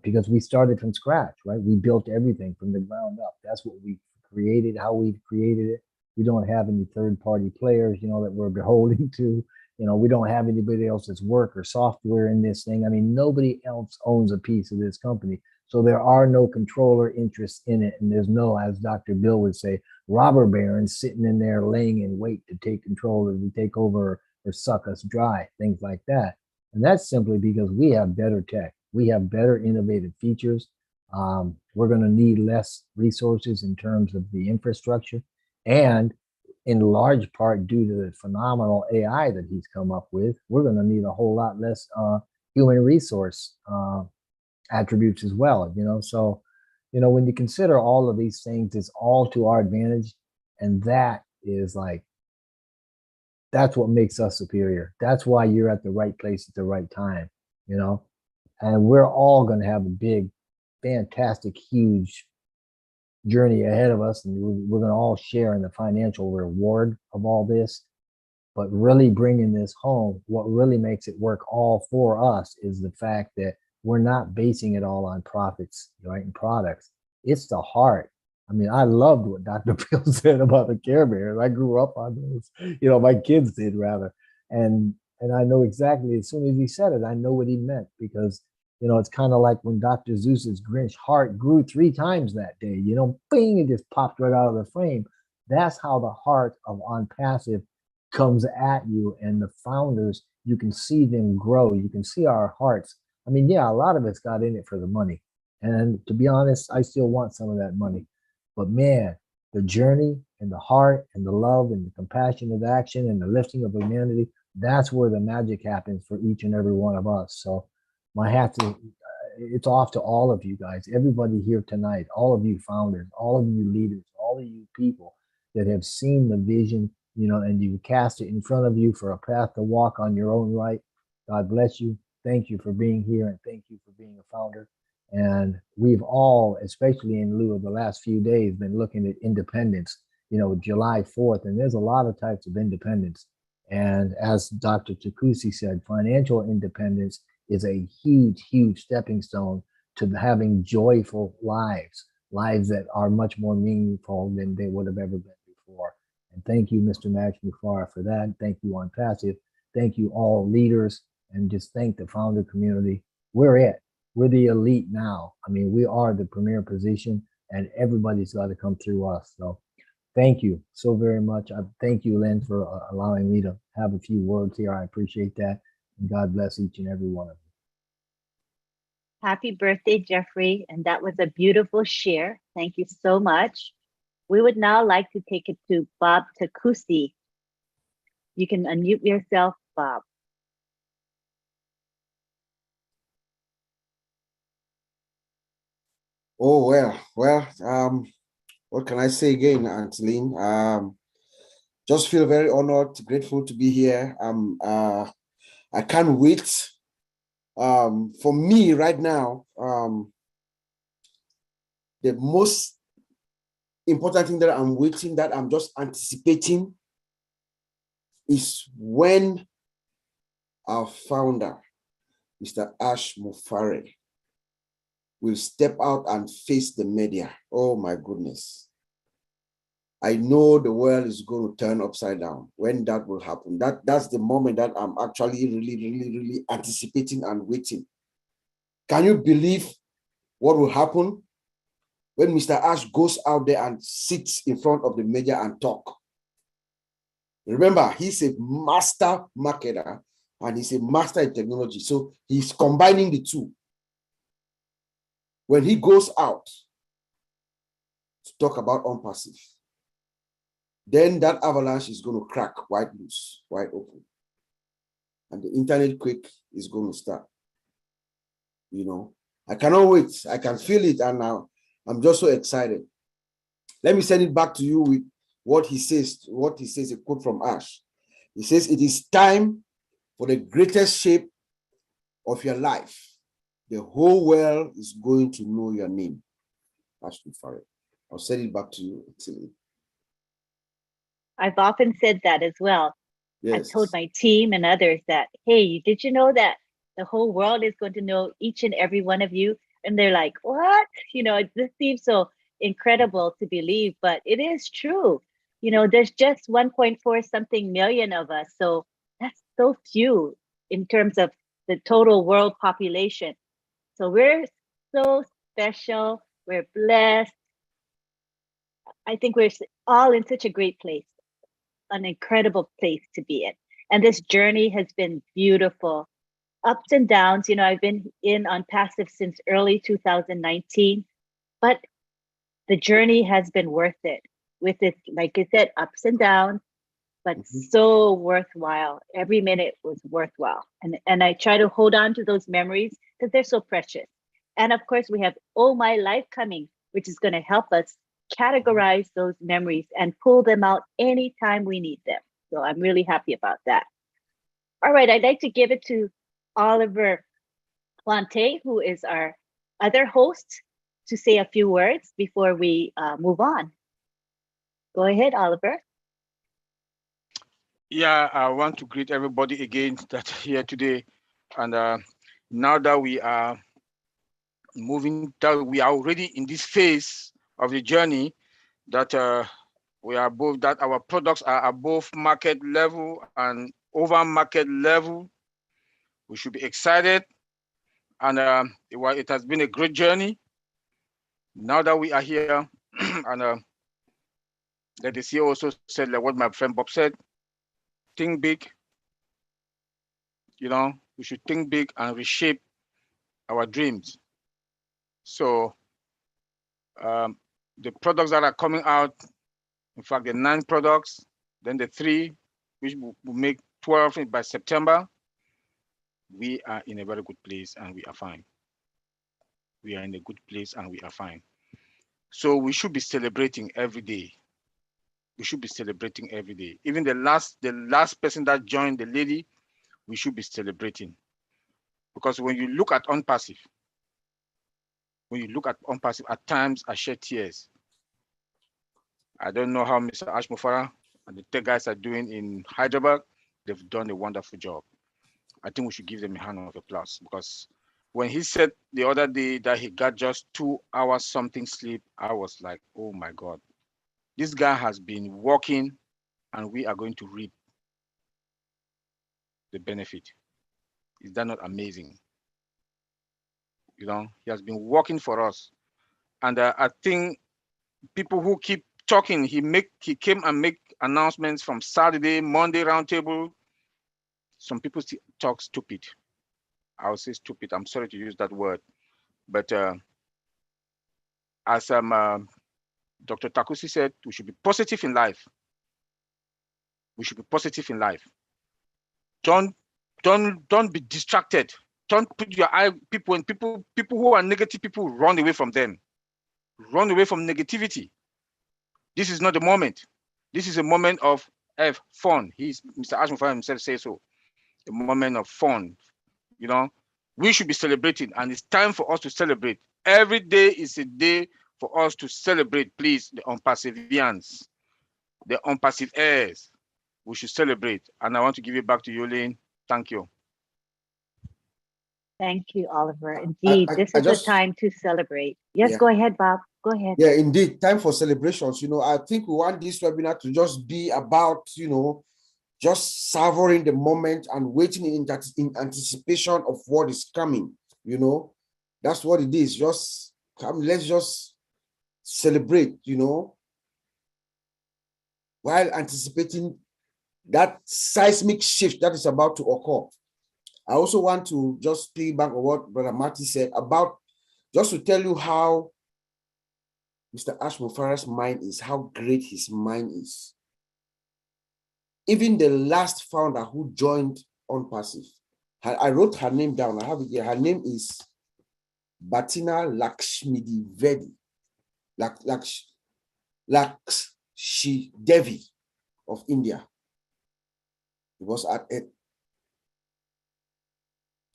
because we started from scratch, right? We built everything from the ground up. That's what we created, how we've created it. We don't have any third-party players, you know, that we're beholden to. You know, we don't have anybody else's work or software in this thing. I mean, nobody else owns a piece of this company. So there are no controller interests in it. And there's no, as Dr. Bill would say, robber barons sitting in there laying in wait to take control or to take over or suck us dry, things like that. And that's simply because we have better tech. We have better innovative features. We're going to need less resources in terms of the infrastructure, and in large part due to the phenomenal AI that he's come up with, we're going to need a whole lot less human resource attributes as well. So when you consider all of these things, it's all to our advantage, and that is that's what makes us superior. That's why you're at the right place at the right time. And we're all going to have a big, fantastic, huge journey ahead of us, and we're going to all share in the financial reward of all this. But really bringing this home, what really makes it work all for us is the fact that we're not basing it all on profits, right, and products. It's the heart. I mean, I loved what Dr. Phil said about the Care Bears. I grew up on those, my kids did rather. And I know exactly, as soon as he said it, I know what he meant, because it's kind of like when Dr. Seuss's Grinch heart grew 3 times that day, bing, it just popped right out of the frame. That's how the heart of On Passive comes at you. And the founders, you can see them grow. You can see our hearts. I mean, yeah, a lot of us got in it for the money. And to be honest, I still want some of that money. But man, the journey and the heart and the love and the compassionate action and the lifting of humanity, that's where the magic happens for each and every one of us. So my hat to, it's off to all of you guys, everybody here tonight, all of you founders, all of you leaders, all of you people that have seen the vision, and you cast it in front of you for a path to walk on your own right. God bless you. Thank you for being here, and thank you for being a founder. And we've all, especially in lieu of the last few days, been looking at independence, July 4th, and there's a lot of types of independence. And as Dr. Takusi said, financial independence is a huge, huge stepping stone to having joyful lives that are much more meaningful than they would have ever been before. And thank you, Mr. Max Mufara, for that. Thank you, On Passive. Thank you, all leaders, and just thank the founder community. We're it. We're the elite now. I mean, we are the premier position, and everybody's got to come through us. So thank you so very much. I thank you, Lynn, for allowing me to have a few words here. I appreciate that. And God bless each and every one of you. Happy birthday, Jeffrey. And that was a beautiful share. Thank you so much. We would now like to take it to Bob Takusi. You can unmute yourself, Bob. Oh, well, what can I say again, Anteline? Just feel very honored, grateful to be here. I can't wait. For me right now, the most important thing that I'm waiting, that I'm just anticipating, is when our founder, Mr. Ash Mufare, will step out and face the media. Oh my goodness. I know the world is going to turn upside down when that will happen. That's the moment that I'm actually really anticipating and waiting. Can you believe what will happen when Mr. Ash goes out there and sits in front of the media and talk? Remember, he's a master marketer and he's a master in technology. So he's combining the two. When he goes out to talk about Unpassive, then that avalanche is going to crack wide loose, wide open. And the internet quake is going to start. I cannot wait. I can feel it. And now I'm just so excited. Let me send it back to you with what he says, a quote from Ash. He says, "It is time for the greatest shape of your life. The whole world is going to know your name." Ash Mufare. I'll send it back to you. I've often said that as well. Yes. I've told my team and others that, hey, did you know that the whole world is going to know each and every one of you? And they're like, what? This seems so incredible to believe, but it is true. There's just 1.4 something million of us. So that's so few in terms of the total world population. So we're so special. We're blessed. I think we're all in such a great place, an incredible place to be in. And this journey has been beautiful. ups and downs. You know, I've been in on passive since early 2019, but the journey has been worth it. With it, like I said, ups and downs, but so worthwhile. Every minute was worthwhile. And I try to hold on to those memories because they're so precious. And of course, we have Oh My Life coming, which is going to help us categorize those memories and pull them out anytime we need them. So I'm really happy about that. All right, I'd like to give it to Oliver Plante, who is our other host, to say a few words before we move on. Go ahead, Oliver. Yeah, I want to greet everybody again that's here today. And now that we are moving, that we are already in this phase of the journey, that we are above, that our products are above market level and over market level. We should be excited. And it has been a great journey. Now that we are here, and that the CEO also said, like what my friend Bob said, think big. You know, we should think big and reshape our dreams. So the products that are coming out, in fact, the 9 products, then the 3, which will make 12 by September, we are in a very good place and we are fine. We are in a good place and we are fine. So we should be celebrating every day. We should be celebrating every day. Even the last person that joined, the lady, we should be celebrating. Because when you look at Unpassive, at times I shed tears. I don't know how Mr. Ashmufara and the tech guys are doing in Hyderabad. They've done a wonderful job. I think we should give them a hand of applause, because when he said the other day that he got just 2 hours something sleep, I was like, oh my God, this guy has been working and we are going to reap the benefit. Is that not amazing? You know, he has been working for us. And I think people who keep talking, he came and make announcements from Saturday, Monday roundtable. Some people talk stupid. I would say stupid. I'm sorry to use that word. But as Dr. Takusi said, we should be positive in life. We should be positive in life. Don't be distracted. Don't put your eye, people who are negative, people run away from them. Run away from negativity. This is not the moment. This is a moment of fun. Mr. Ashmufara himself says so. A moment of fun. You know, we should be celebrating, and it's time for us to celebrate. Every day is a day for us to celebrate, please, the unperseverance, the unpassive heirs. We should celebrate. And I want to give it back to you, Lynn. Thank you. Thank you, Oliver. Indeed, this is the time to celebrate. Yes, go ahead, Bob. Go ahead. Yeah, indeed, time for celebrations. You know, I think we want this webinar to just be about, you know, just savoring the moment and waiting in anticipation of what is coming. You know, that's what it is. Just come, let's just celebrate, you know, while anticipating that seismic shift that is about to occur. I also want to just piggyback on what Brother Marty said about, just to tell you how Mr. Ashmufara's mind is, how great his mind is. Even the last founder who joined Unpassive, I wrote her name down. I have it here. Her name is Batina Lakshmidi Lakshmi Devi of India. It was at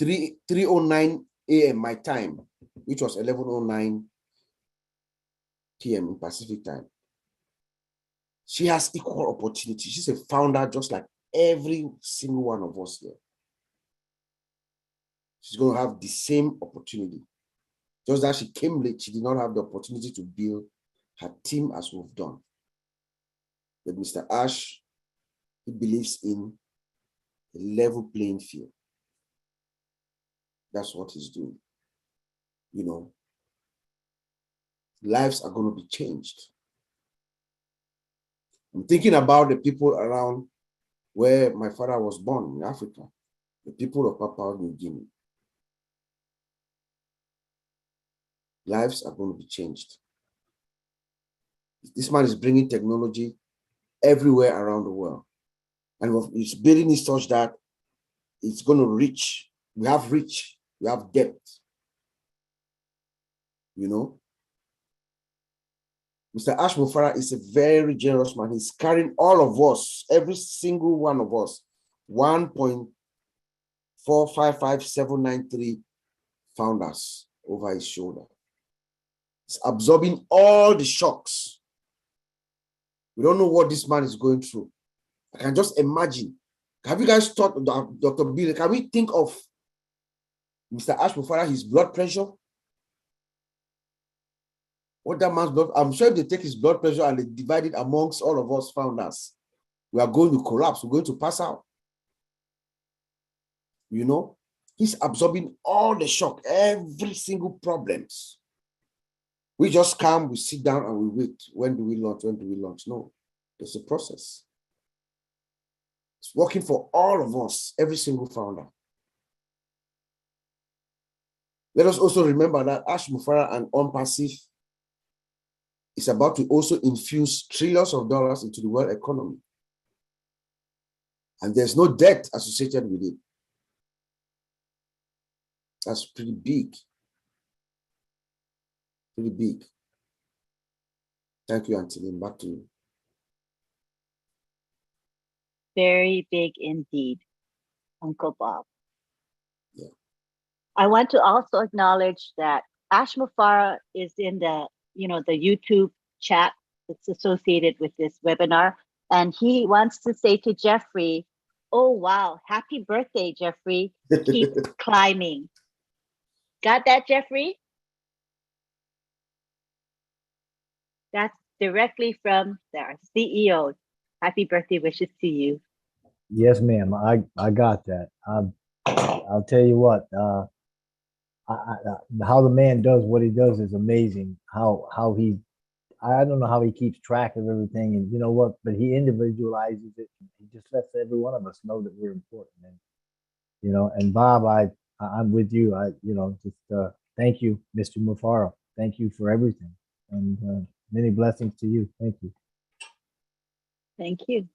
3:09 a.m. my time, which was 11:09 p.m. in Pacific time. She has equal opportunity. She's a founder just like every single one of us here. She's going to have the same opportunity. Just that she came late, she did not have the opportunity to build her team as we've done. But Mr. Ash, he believes in a level playing field. That's what he's doing. You know, lives are going to be changed. I'm thinking about the people around where my father was born in Africa, the people of Papua New Guinea. Lives are going to be changed. This man is bringing technology everywhere around the world. And he's building it such that it's going to reach. We have reach, we have depth. You know? Mr. Ash Mufara is a very generous man. He's carrying all of us, every single one of us, 1.455793 founders over his shoulder. He's absorbing all the shocks. We don't know what this man is going through. I can just imagine. Have you guys thought, Dr. Bill, can we think of Mr. Ash Mufara, his blood pressure? What that man's blood, I'm sure if they take his blood pressure and they divide it amongst all of us founders, we are going to collapse, we're going to pass out. You know, he's absorbing all the shock, every single problems. We just come, we sit down and we wait. When do we launch? When do we launch? No, there's a process. It's working for all of us, every single founder. Let us also remember that Ash Mufara and OnPassive is about to also infuse trillions of dollars into the world economy. And there's no debt associated with it. That's pretty big. Pretty big. Thank you, Antilin. Back to you. Very big indeed, Uncle Bob. Yeah. I want to also acknowledge that Ash Mufara is in the YouTube chat that's associated with this webinar. And he wants to say to Jeffrey, oh, wow, happy birthday, Jeffrey. Keep climbing. Got that, Jeffrey? That's directly from our CEO. Happy birthday wishes to you. Yes, ma'am. I got that. I'll tell you what. How the man does what he does is amazing. How he, I don't know how he keeps track of everything, and you know what? But he individualizes it. He just lets every one of us know that we're important. And you know, and Bob, I'm with you. Thank you, Mr. Mufara. Thank you for everything, and many blessings to you. Thank you. Thank you.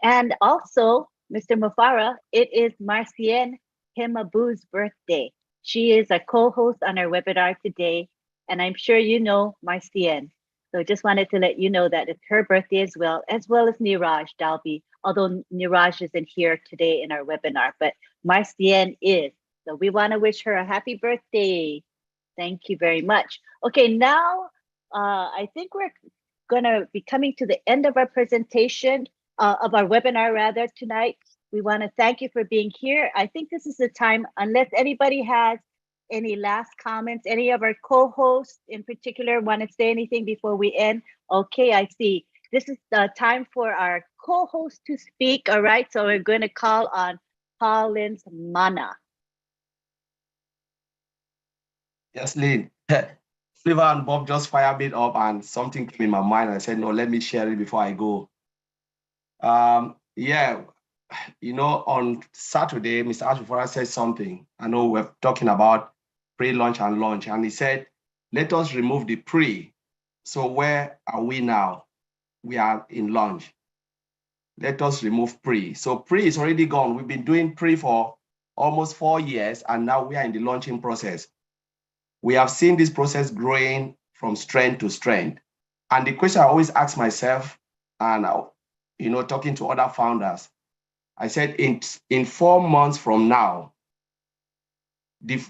And also, Mr. Mufara, it is Marcienne Himabu's birthday. She is a co-host on our webinar today, and I'm sure you know Marcienne. So just wanted to let you know that it's her birthday as well as Niraj Dalby, although Niraj isn't here today in our webinar, but Marcienne is. So we want to wish her a happy birthday. Thank you very much. Okay, now I think we're gonna be coming to the end of our presentation, of our webinar rather tonight. We want to thank you for being here. I think this is the time, unless anybody has any last comments, any of our co-hosts in particular want to say anything before we end. Okay, I see. This is the time for our co-host to speak. All right, so we're going to call on Collins Mana. Yes, Lynn. Sliver and Bob just fired me up and something came in my mind. I said, no, let me share it before I go. Yeah, you know, on Saturday, Mr. Ash Mufara said something. I know we're talking about pre-launch and launch, and he said, let us remove the pre. So where are we now? We are in launch. Let us remove pre. So pre is already gone. We've been doing pre for almost 4 years, and now we are in the launching process. We have seen this process growing from strength to strength. And the question I always ask myself, and you know, talking to other founders, I said in 4 months from now,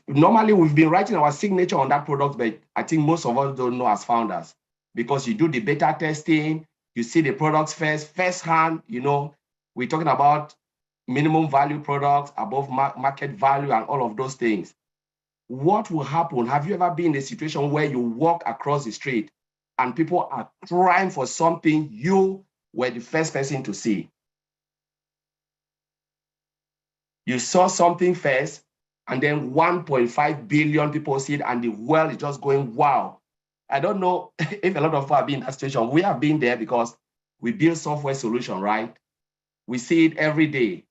normally we've been writing our signature on that product, but I think most of us don't know as founders, because you do the beta testing, you see the products firsthand, you know, we're talking about minimum value products, above market value, and all of those things. What will happen? Have you ever been in a situation where you walk across the street and people are crying for something you were the first person to see? You saw something first, and then 1.5 billion people see it, and the world is just going, wow. I don't know if a lot of us have been in that situation. We have been there because we build software solution, right? We see it every day.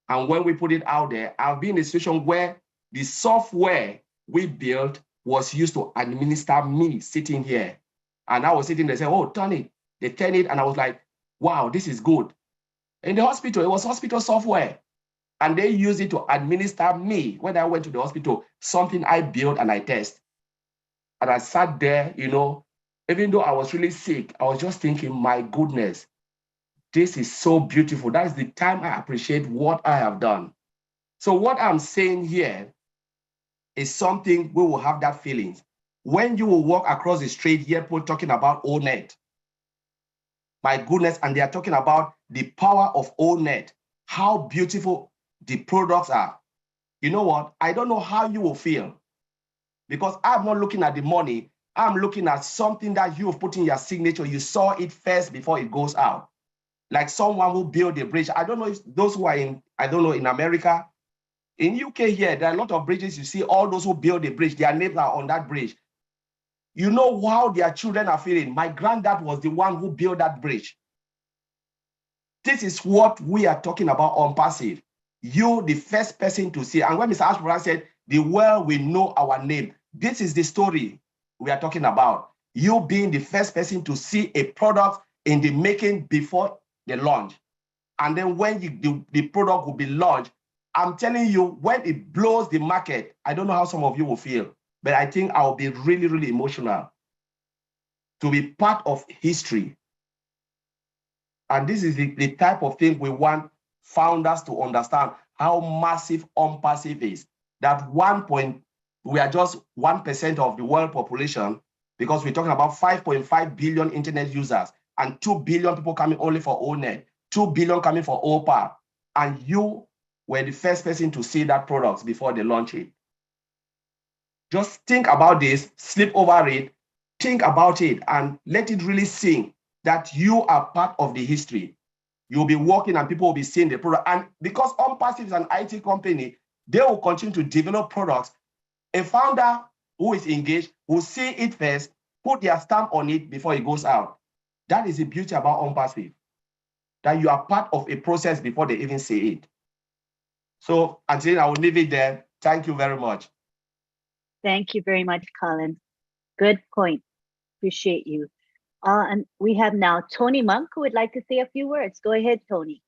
And when we put it out there, I've been in a situation where the software we built was used to administer me sitting here. And I was sitting there saying, oh, turn it. They turn it. And I was like, wow, this is good. In the hospital, it was hospital software. And they used it to administer me when I went to the hospital, something I built and I test. And I sat there, you know, even though I was really sick, I was just thinking, my goodness, this is so beautiful. That is the time I appreciate what I have done. So what I'm saying here is something we will have that feeling. When you will walk across the street, hear people talking about ONET. My goodness, and they are talking about the power of ONET, how beautiful the products are. You know what? I don't know how you will feel because I'm not looking at the money. I'm looking at something that you've put in your signature. You saw it first before it goes out. Like someone who built a bridge. I don't know if those who are in, I don't know, in America. In UK here, there are a lot of bridges. You see all those who build a bridge, their names are on that bridge. You know how their children are feeling. My granddad was the one who built that bridge. This is what we are talking about on passive. You, the first person to see. And when Mr. Ashbrook said, the world will know our name. This is the story we are talking about. You being the first person to see a product in the making before the launch. And then when the product will be launched, I'm telling you, when it blows the market, I don't know how some of you will feel, but I think I'll be really, really emotional to be part of history. And this is the type of thing we want founders to understand how massive OnPassive is. That we are just 1% of the world population because we're talking about 5.5 billion internet users and 2 billion people coming only for ONET, 2 billion coming for OPA. And you were the first person to see that product before they launch it. Just think about this, sleep over it, think about it, and let it really sink that you are part of the history. You'll be working and people will be seeing the product. And because OnPassive is an IT company, they will continue to develop products. A founder who is engaged will see it first, put their stamp on it before it goes out. That is the beauty about OnPassive, that you are part of a process before they even see it. So until I will leave it there. Thank you very much. Thank you very much, Colin. Good point. Appreciate you. And we have now Tony Monk who would like to say a few words. Go ahead, Tony.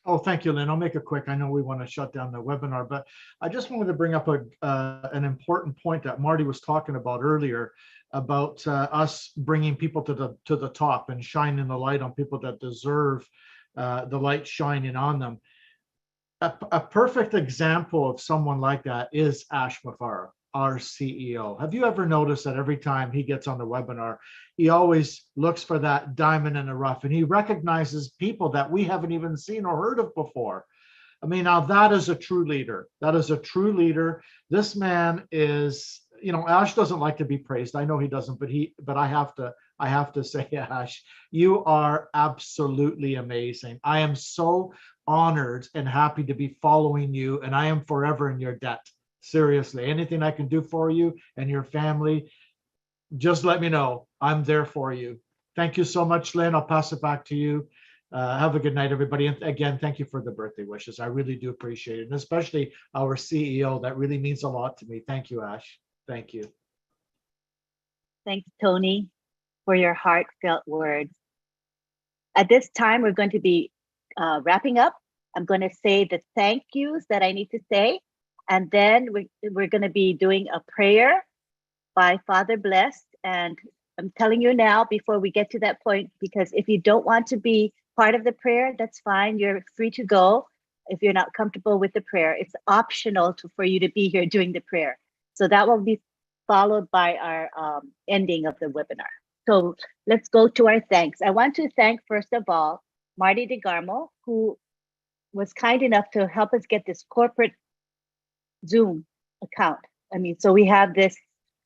Oh, thank you, Lynn. I'll make it quick. I know we want to shut down the webinar, but I just wanted to bring up an important point that Marty was talking about earlier about us bringing people to the top and shining the light on people that deserve the light shining on them. A perfect example of someone like that is Ash Mafara, our CEO. Have you ever noticed that every time he gets on the webinar, he always looks for that diamond in the rough and he recognizes people that we haven't even seen or heard of before? I mean, now that is a true leader. That is a true leader. This man is, you know, Ash doesn't like to be praised. I know he doesn't, but I have to say, Ash, you are absolutely amazing. I am so honored and happy to be following you, and I am forever in your debt. Seriously, anything I can do for you and your family, just let me know. I'm there for you. Thank you so much, Lynn. I'll pass it back to you. Have a good night, everybody. And again, thank you for the birthday wishes. I really do appreciate it. And especially our CEO, that really means a lot to me. Thank you, Ash. Thank you. Thanks, Tony, for your heartfelt words. At this time, we're going to be wrapping up. I'm going to say the thank yous that I need to say. And then we're going to be doing a prayer by Father Blessed. And I'm telling you now, before we get to that point, because if you don't want to be part of the prayer, that's fine. You're free to go if you're not comfortable with the prayer. It's optional for you to be here doing the prayer. So that will be followed by our ending of the webinar. So let's go to our thanks. I want to thank, first of all, Marty DeGarmo, who was kind enough to help us get this corporate Zoom account. I mean, so we have this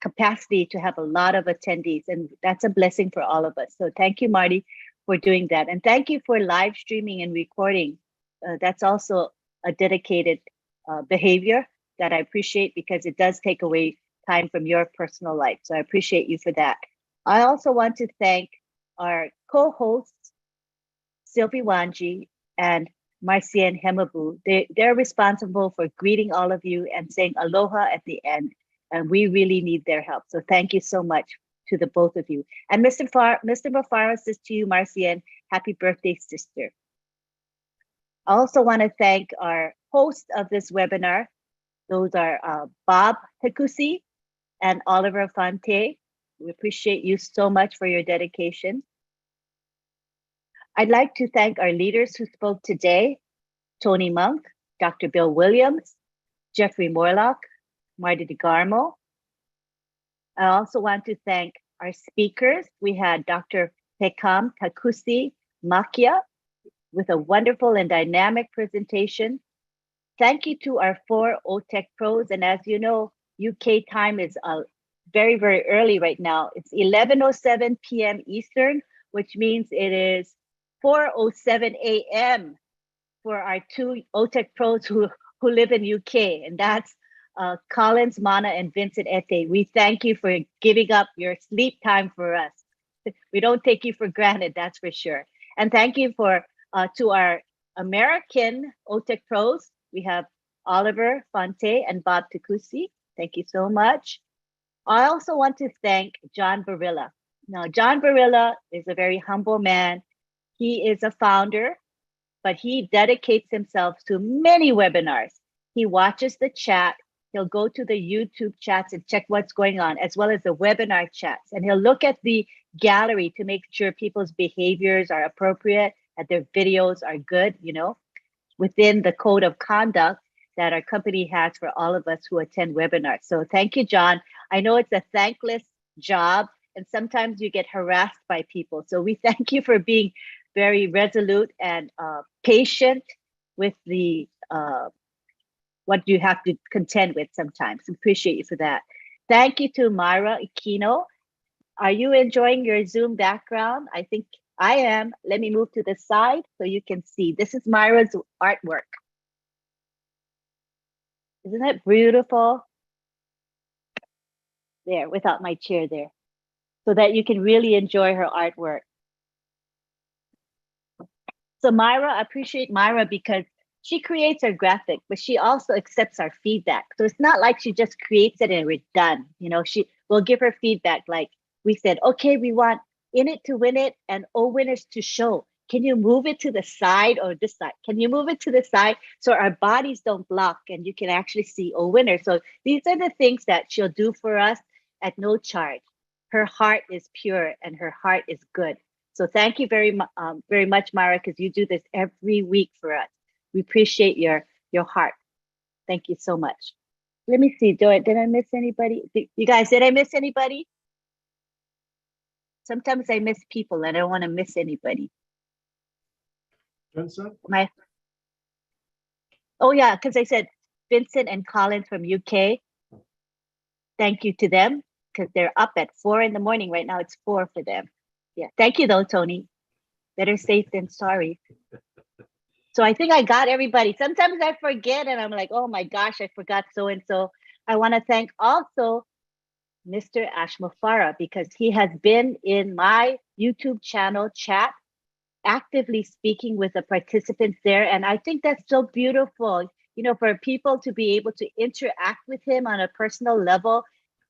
capacity to have a lot of attendees, and that's a blessing for all of us. So thank you, Marty, for doing that. And thank you for live streaming and recording. That's also a dedicated behavior that I appreciate, because it does take away time from your personal life. So I appreciate you for that. I also want to thank our co-hosts, Sylvie Wanji, and Marcian Hemabu. They're responsible for greeting all of you and saying aloha at the end. And we really need their help. So thank you so much to the both of you. And Mr. Mafara says to you, Marcian, happy birthday, sister. I also want to thank our hosts of this webinar. Those are Bob Takusi and Oliver Fonte. We appreciate you so much for your dedication. I'd like to thank our leaders who spoke today, Tony Monk, Dr. Bill Williams, Jeffrey Morlock, Marty DeGarmo. I also want to thank our speakers. We had Dr. Pekam Takusi Makia with a wonderful and dynamic presentation. Thank you to our 4 OTEC pros. And as you know, UK time is very, very early right now. It's 11:07 p.m. Eastern, which means it is 4:07 a.m. for our 2 OTEC pros who live in UK. And that's Collins, Mana, and Vincent Ete. We thank you for giving up your sleep time for us. We don't take you for granted, that's for sure. And thank you to our American OTEC pros. We have Oliver Fonte and Bob Takusi. Thank you so much. I also want to thank John Varilla. Now, John Varilla is a very humble man. He is a founder, but he dedicates himself to many webinars. He watches the chat. He'll go to the YouTube chats and check what's going on, as well as the webinar chats. And he'll look at the gallery to make sure people's behaviors are appropriate, that their videos are good, within the code of conduct that our company has for all of us who attend webinars. So thank you, John. I know it's a thankless job, and sometimes you get harassed by people. So we thank you for being very resolute and patient with the what you have to contend with sometimes. Appreciate you for that. Thank you to Myra Aquino. Are you enjoying your Zoom background? I think I am. Let me move to the side so you can see. This is Myra's artwork. Isn't that beautiful? There, without my chair there, so that you can really enjoy her artwork. So Myra, I appreciate Myra because she creates her graphic, but she also accepts our feedback. So it's not like she just creates it and we're done. She will give her feedback. Like we said, okay, we want In It to Win It and OWinners to show. Can you move it to the side or this side? Can you move it to the side so our bodies don't block and you can actually see OWinners? So these are the things that she'll do for us at no charge. Her heart is pure and her heart is good. So thank you very much, Myra, because you do this every week for us. We appreciate your heart. Thank you so much. Let me see. Did I miss anybody? You guys, did I miss anybody? Sometimes I miss people and I don't want to miss anybody. Vincent? Oh yeah, because I said Vincent and Collins from UK. Thank you to them because they're up at 4 in the morning. Right now it's 4 for them. Yeah, thank you though, Tony. Better safe than sorry. So I think I got everybody. Sometimes I forget and I'm like, oh my gosh, I forgot so-and-so. I want to thank also Mr. Ashmafara because he has been in my YouTube channel chat, actively speaking with the participants there. And I think that's so beautiful, for people to be able to interact with him on a personal level.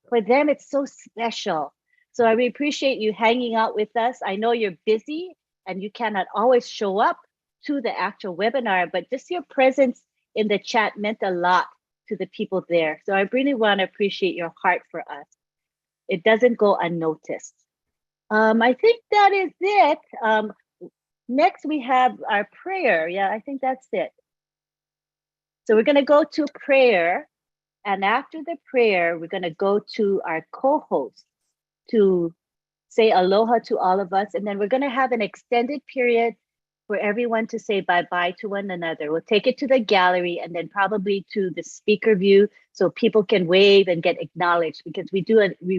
For them, it's so special. So I really appreciate you hanging out with us. I know you're busy and you cannot always show up to the actual webinar, but just your presence in the chat meant a lot to the people there. So I really want to appreciate your heart for us. It doesn't go unnoticed. I think that is it. Next, we have our prayer. Yeah, I think that's it. So we're going to go to prayer. And after the prayer, we're going to go to our co-host to say aloha to all of us. And then we're going to have an extended period for everyone to say bye-bye to one another. We'll take it to the gallery and then probably to the speaker view so people can wave and get acknowledged because we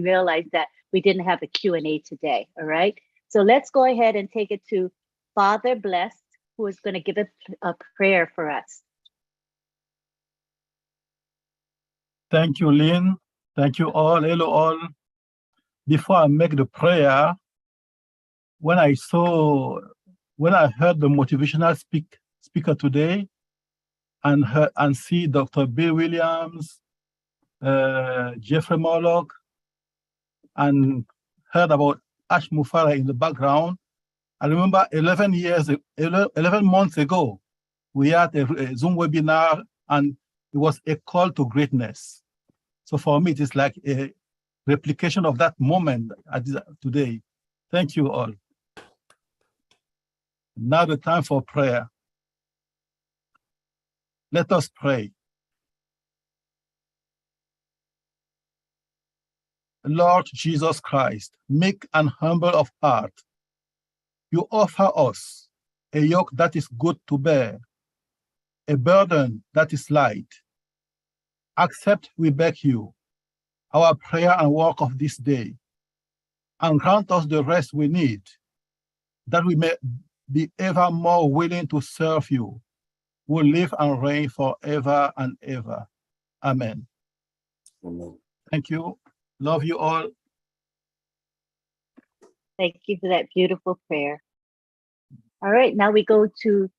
realized that we didn't have a Q&A today, all right? So let's go ahead and take it to Father Blessed, who is going to give a prayer for us. Thank you, Lynn. Thank you all. Hello, all. Before I make the prayer, when I saw when I heard the motivational speaker today and see Dr. Bill Williams, Jeffrey Morlock, and heard about Ash Mufara in the background, I remember 11 months ago, we had a Zoom webinar, and it was a call to greatness. So for me, it is like a replication of that moment today. Thank you all. Now the time for prayer. Let us pray. Lord Jesus Christ, meek and humble of heart, you offer us a yoke that is good to bear, a burden that is light. Accept, we beg you, our prayer and work of this day, and grant us the rest we need, that we may be ever more willing to serve you, who live and reign forever and ever. Amen. Amen. Thank you. Love you all. Thank you for that beautiful prayer. All right, now we go to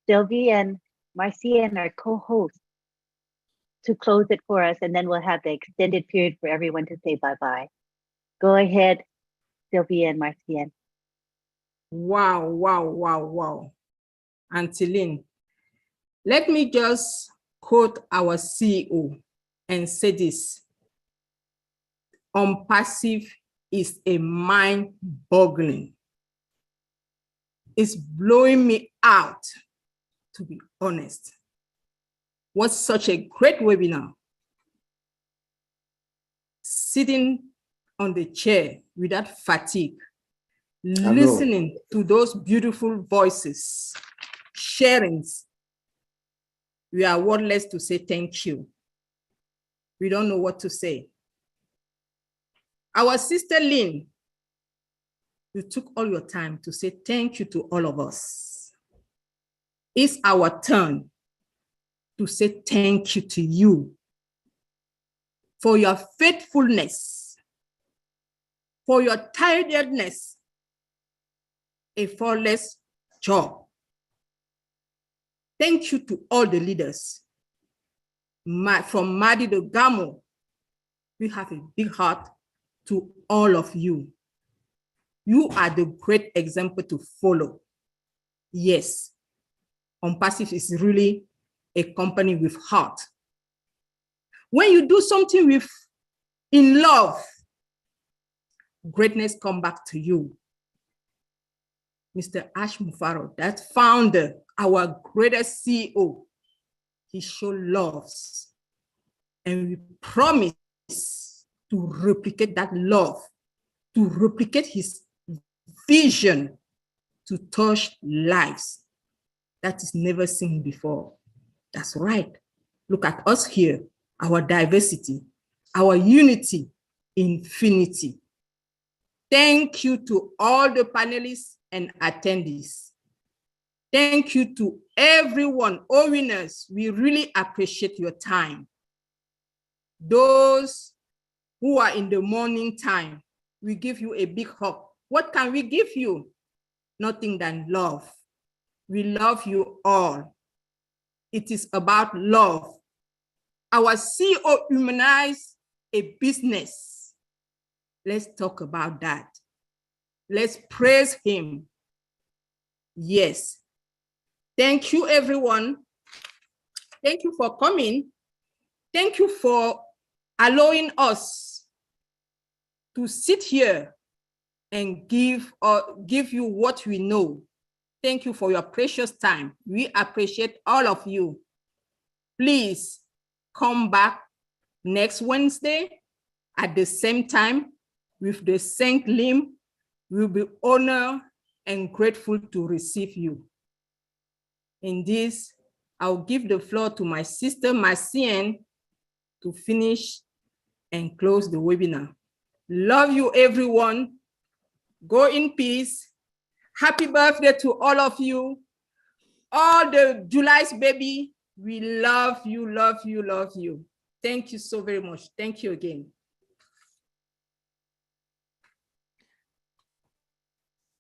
Sylvie and Marcia and our co-host to close it for us, and then we'll have the extended period for everyone to say bye-bye. Go ahead, Sylvie and Marcia. Wow, wow, wow, wow. Auntie Lynn, let me just quote our CEO and say this. Unpassive is a mind-boggling. It's blowing me out, to be honest. What such a great webinar. Sitting on the chair without fatigue, listening to those beautiful voices, sharings. We are wordless to say thank you. We don't know what to say. Our sister Lynn, you took all your time to say thank you to all of us. It's our turn to say thank you to you for your faithfulness, for your tiredness, a flawless job. Thank you to all the leaders. From Madi to Gamo, we have a big heart to all of you. You are the great example to follow. Yes, Unpassive is really a company with heart. When you do something in love, greatness come back to you. Mr. Ash Mufaro, that founder, our greatest CEO, he showed love. And we promise to replicate that love, to replicate his vision to touch lives that is never seen before. That's right. Look at us here, our diversity, our unity, infinity. Thank you to all the panelists and attendees. Thank you to everyone, OWinners. We really appreciate your time. Those who are in the morning time, we give you a big hug. What can we give you? Nothing than love. We love you all. It is about love. Our CEO humanized a business. Let's talk about that. Let's praise him. Yes. Thank you, everyone. Thank you for coming. Thank you for allowing us to sit here and give you what we know. Thank you for your precious time. We appreciate all of you. Please come back next Wednesday at the same time with the same limb. We'll be honored and grateful to receive you. In this, I'll give the floor to my sister, Marcienne, to finish and close the webinar. Love you, everyone. Go in peace. Happy birthday to all of you. All the July's baby, we love you, love you, love you. Thank you so very much. Thank you again.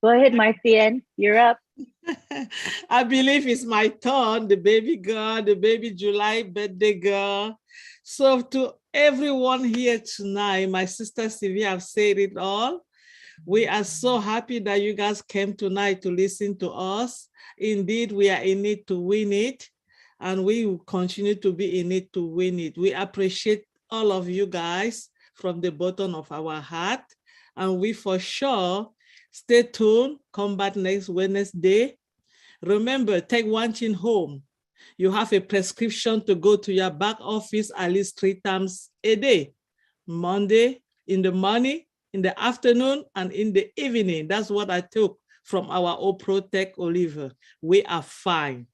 Go ahead, Marcienne, you're up. I believe it's my turn, the baby girl, the baby July birthday girl. So to everyone here tonight, my sister Sylvia have said it all. We are so happy that you guys came tonight to listen to us. Indeed, we are in it to win it, and we will continue to be in it to win it. We appreciate all of you guys from the bottom of our heart, and we for sure stay tuned, come back next Wednesday. Remember, take one thing home. You have a prescription to go to your back office at least 3 times a day. Monday, in the morning, in the afternoon, and in the evening. That's what I took from our Protect Oliver. We are fine.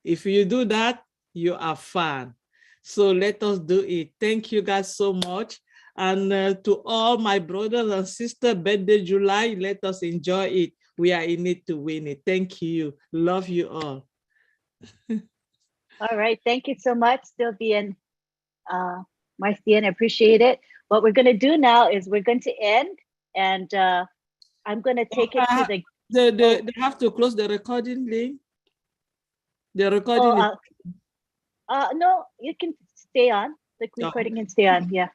If you do that, you are fine. So let us do it. Thank you guys so much. And to all my brothers and sisters, birthday July, let us enjoy it. We are in it to win it. Thank you. Love you all. All right. Thank you so much, Sylvia and Marcian. I appreciate it. What we're going to do now is we're going to end, and I'm going to take it to They have to close the recording link. The recording no, you can stay on. The recording can stay on. Yeah,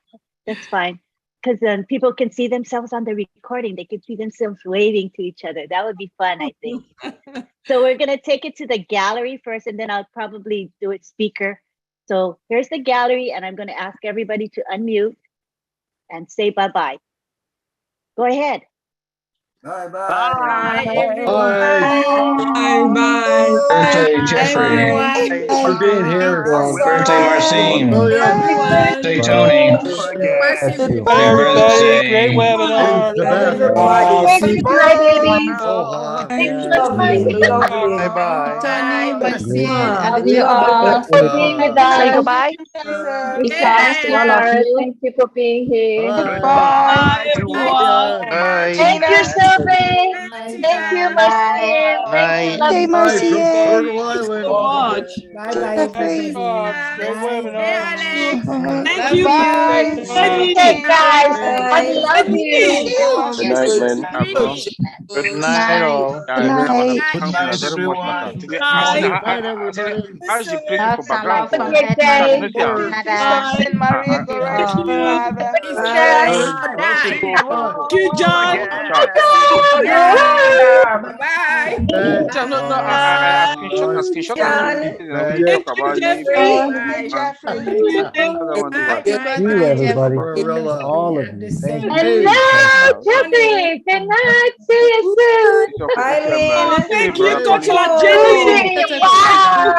that's fine. Because then people can see themselves on the recording. They can see themselves waving to each other. That would be fun, I think. So we're going to take it to the gallery first, and then I'll probably do it speaker. So here's the gallery, and I'm going to ask everybody to unmute and say bye-bye. Go ahead. Bye-bye. Bye, everyone. Bye. Birthday, Jeffrey. Thanks for being here. Birthday, Marcine. Birthday, Tony. Happy birthday. Great webinar. Bye, babies. Thanks so much, Marcy. Bye-bye. Tony, Marcian, Love and you all for being with us. Say goodbye. Thank you for being here. Goodbye. Bye. Thank you, Sylvie. Thank you, Marcy. Thank you, love Hey, you. Marcy. so much. Great webinar. Thank you. Bye. Hey, guys. I love you. Good night, Lynn. Good night, all. Good night. Good night, everyone. How's the playing for background? Have a good day. Send Maria Goreng, Father. Thank you, John. Bye. No, I screenshot we talk about Jeffrey. You, everybody. All of you. Thank you. Hello, Jeffrey. Good night. See you soon. Thank you, Coach Jenny. Wow.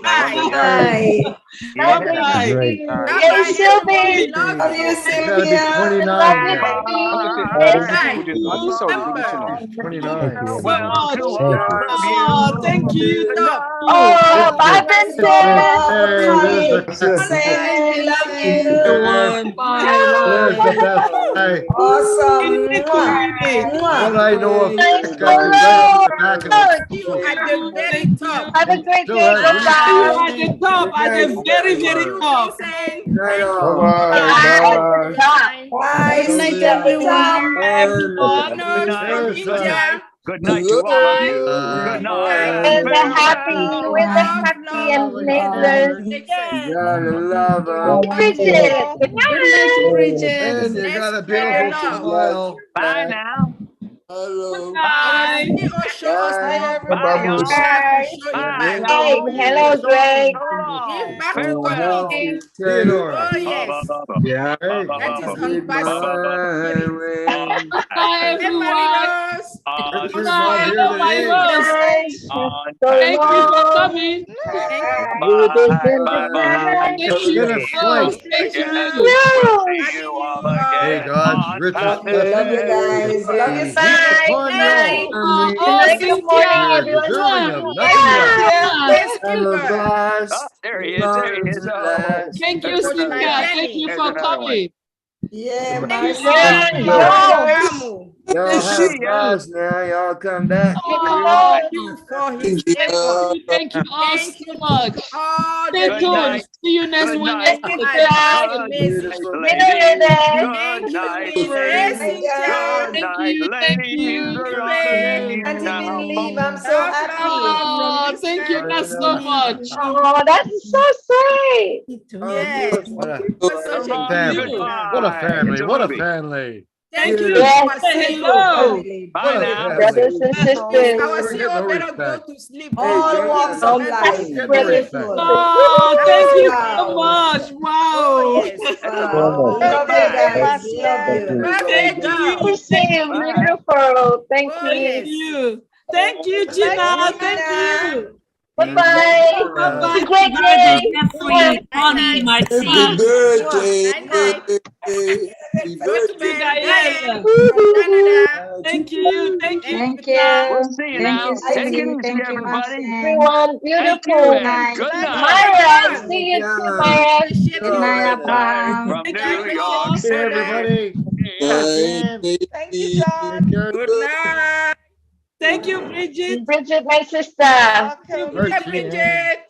Bye. Bye-bye. Hey, Sylvie. Love you, Sylvia. Love you, baby. Oh, thank you. Oh, bye, Vincent. Send, love you. There's the best. Hey, Awesome. what I know of Thanks Nick, for I can write on the back of At the very top. Have a great Still day. has Goodbye. At the top, at the very, very top. Bye. Bye. Good night, See you everyone. Everyone. From India. Good night to all of you. Good night. With the happy and lasers. Bridget. Good Good night, night. Bridget. And you got a beautiful smile. Bye now. Bye. Show us love. Bye, y'all. Bye. Bye. Hey, hello, Greg. Give back to Farewell. community. Theodore. Oh, yes. Yeah. That is unparalleled. Bye, Hey, everyone. Marinos. Richard's not here Hello, my today. Rose. Thank you for coming. Finish flight. Thank you. We'll see you all Hey, again. God, Richard's Love you guys. Love you, Bye. fun, y'all. Oh, Good Cynthia. morning, You're deserving everyone. of nothing less. Yes, Gilbert. Oh, there he is. There he is. Oh, Thank you, Cynthia. Thank you for coming. Yeah, Thank Marcy. Yo. Amo. Y'all have See ya. boss now. Y'all come back. Oh, Thank you for his effort. Thank you all Thank so you much. for all Stay the Good night. tuned. See you next Good night. Wednesday. my Thank God, Good amazing. night, Beautiful. ladies. Good Thank you, night, Lynn. friends. Hey, Good Cynthia. Thank night, you. Thank ladies. you. We're Thank gonna you, leave Auntie now, Lynn leave. folks. I'm so Love, love happy. from Oh, this thank you time. guys so much. oh, that's so sweet. Yes. What a Such a Goodbye, gift. You. What a goodbye. family. It's a What a Ruby. family. Thank you, beautiful. Yes, Say CEO. hello. Bye What a now. family. brothers and Please, sisters. our Don't get CEO no better go respect. to sleep. All He walks is of Oh, very my life. Get no brothers and respect. Beautiful. sisters. Oh, thank Oh, you so Wow. much. oh Wow. yes. It's a Wow. Ruby. Love you Goodbye. guys. Love Gracias. you. Birthday Thank girl. you. You seem Bye. beautiful. Thank Oh you. Thank yes. you. Thank you, Good night, Gina. Thank Gina. you. Bye-bye. Bye Have bye. a great Bye, day. Jeffrey, Night Connie, night. my Happy team. birthday. Night night. Happy Go to birthday. You, bed. Diane Diana. from Canada. Thank you. Thank you, Thank Thank Gina. We'll you. see you Thank now. you, Hi, Take it Cindy. Gina. easy, Thank you, everybody. everyone. Thank you Beautiful. and you. good Love you, night. Myra, everyone. see you too, John. Myra. Appreciate Good you. night, Good night Abba. from Good New night, York all. See Good City. night. everybody. Yeah. James. Thank you, John. Take care. Good night. Thank you, Bridget. Bridget, my sister. Thank you, Welcome. Dear Bridget. Bridget.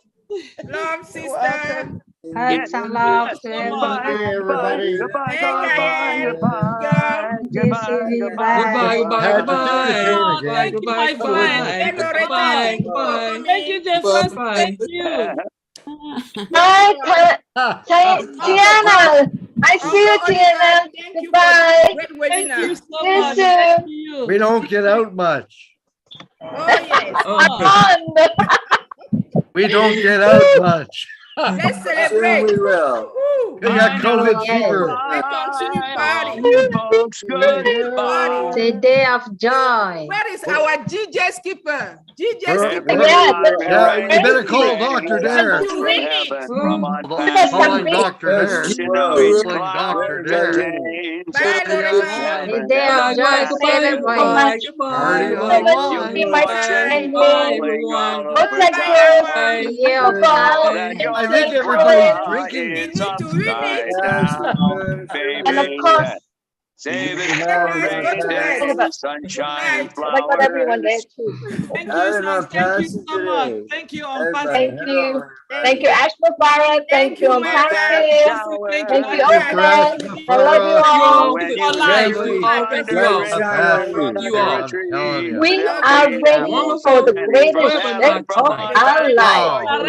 Love, You're sister. welcome. Yes. Hugs and Thank love you to so much. Goodbye, everyone. goodbye, Everybody. goodbye, Hey, goodbye, Diane. goodbye, Girl. goodbye, Bye. goodbye, Had to do the same Oh, again. thank you, my friend. Hey, Thank you so Loretta. much. Thank you for Thank you, coming. Jefferson. Thank you. Bye, Uncle, Tiana. I see you, Uncle Oliver, Tiana. thank you for this Goodbye. great Thank you webinar. so See you much. Thank soon. you. We don't get out much. Oh, yes. We don't get out much. Let's Soon celebrate. we will. Woo-hoo. We got I know. COVID Yes. fever. Let's continue Goodbye, party. you folks. Party. It's a Goodbye. day of joy. Where is our GJ skipper? GJ skipper. Yes. Everybody Yeah, you ready, better call ready Dr. to Dare. To win it. heaven from Give us some Untitled. Calling beat. Dr. Yes, Dare. we You know will. it's Calling Dr. clouds and Dare. rain. Bye, Loretta. A Heaven, day of heaven, joy. heaven. Celebrate. Party You on. Be my watch it friend, Lynn. falling all over Protect us. town. The year of Know God. that I your think Safe everybody's travels. umbrella drinking. We is need to win it. upside Yes, we down, will. And of baby. course, Save it Hey, for a guys, go to rainy bed. day, all of us. Good sunshine and night. Oh my God, everyone there flowers. too. Thank you, Having sir. a Thank you passion so much. today. Thank you, on Everybody, Thank Pastor. hello, you. Thank Thank everybody. you, you. Ashma Farah. Thank Thank you, you, My my fat wife. Untitled. Thank you, Thank shower. you, Thank you, Congratulations. Pastor OWinners. I love you Farah. all. When for you life. see Family. my Bright dress shine on Pastor on you. a Farah, cherry I'm telling tree, you. We there'll are be ready apples for the plenty from greatest heaven day from of our Untitled. life. Wow.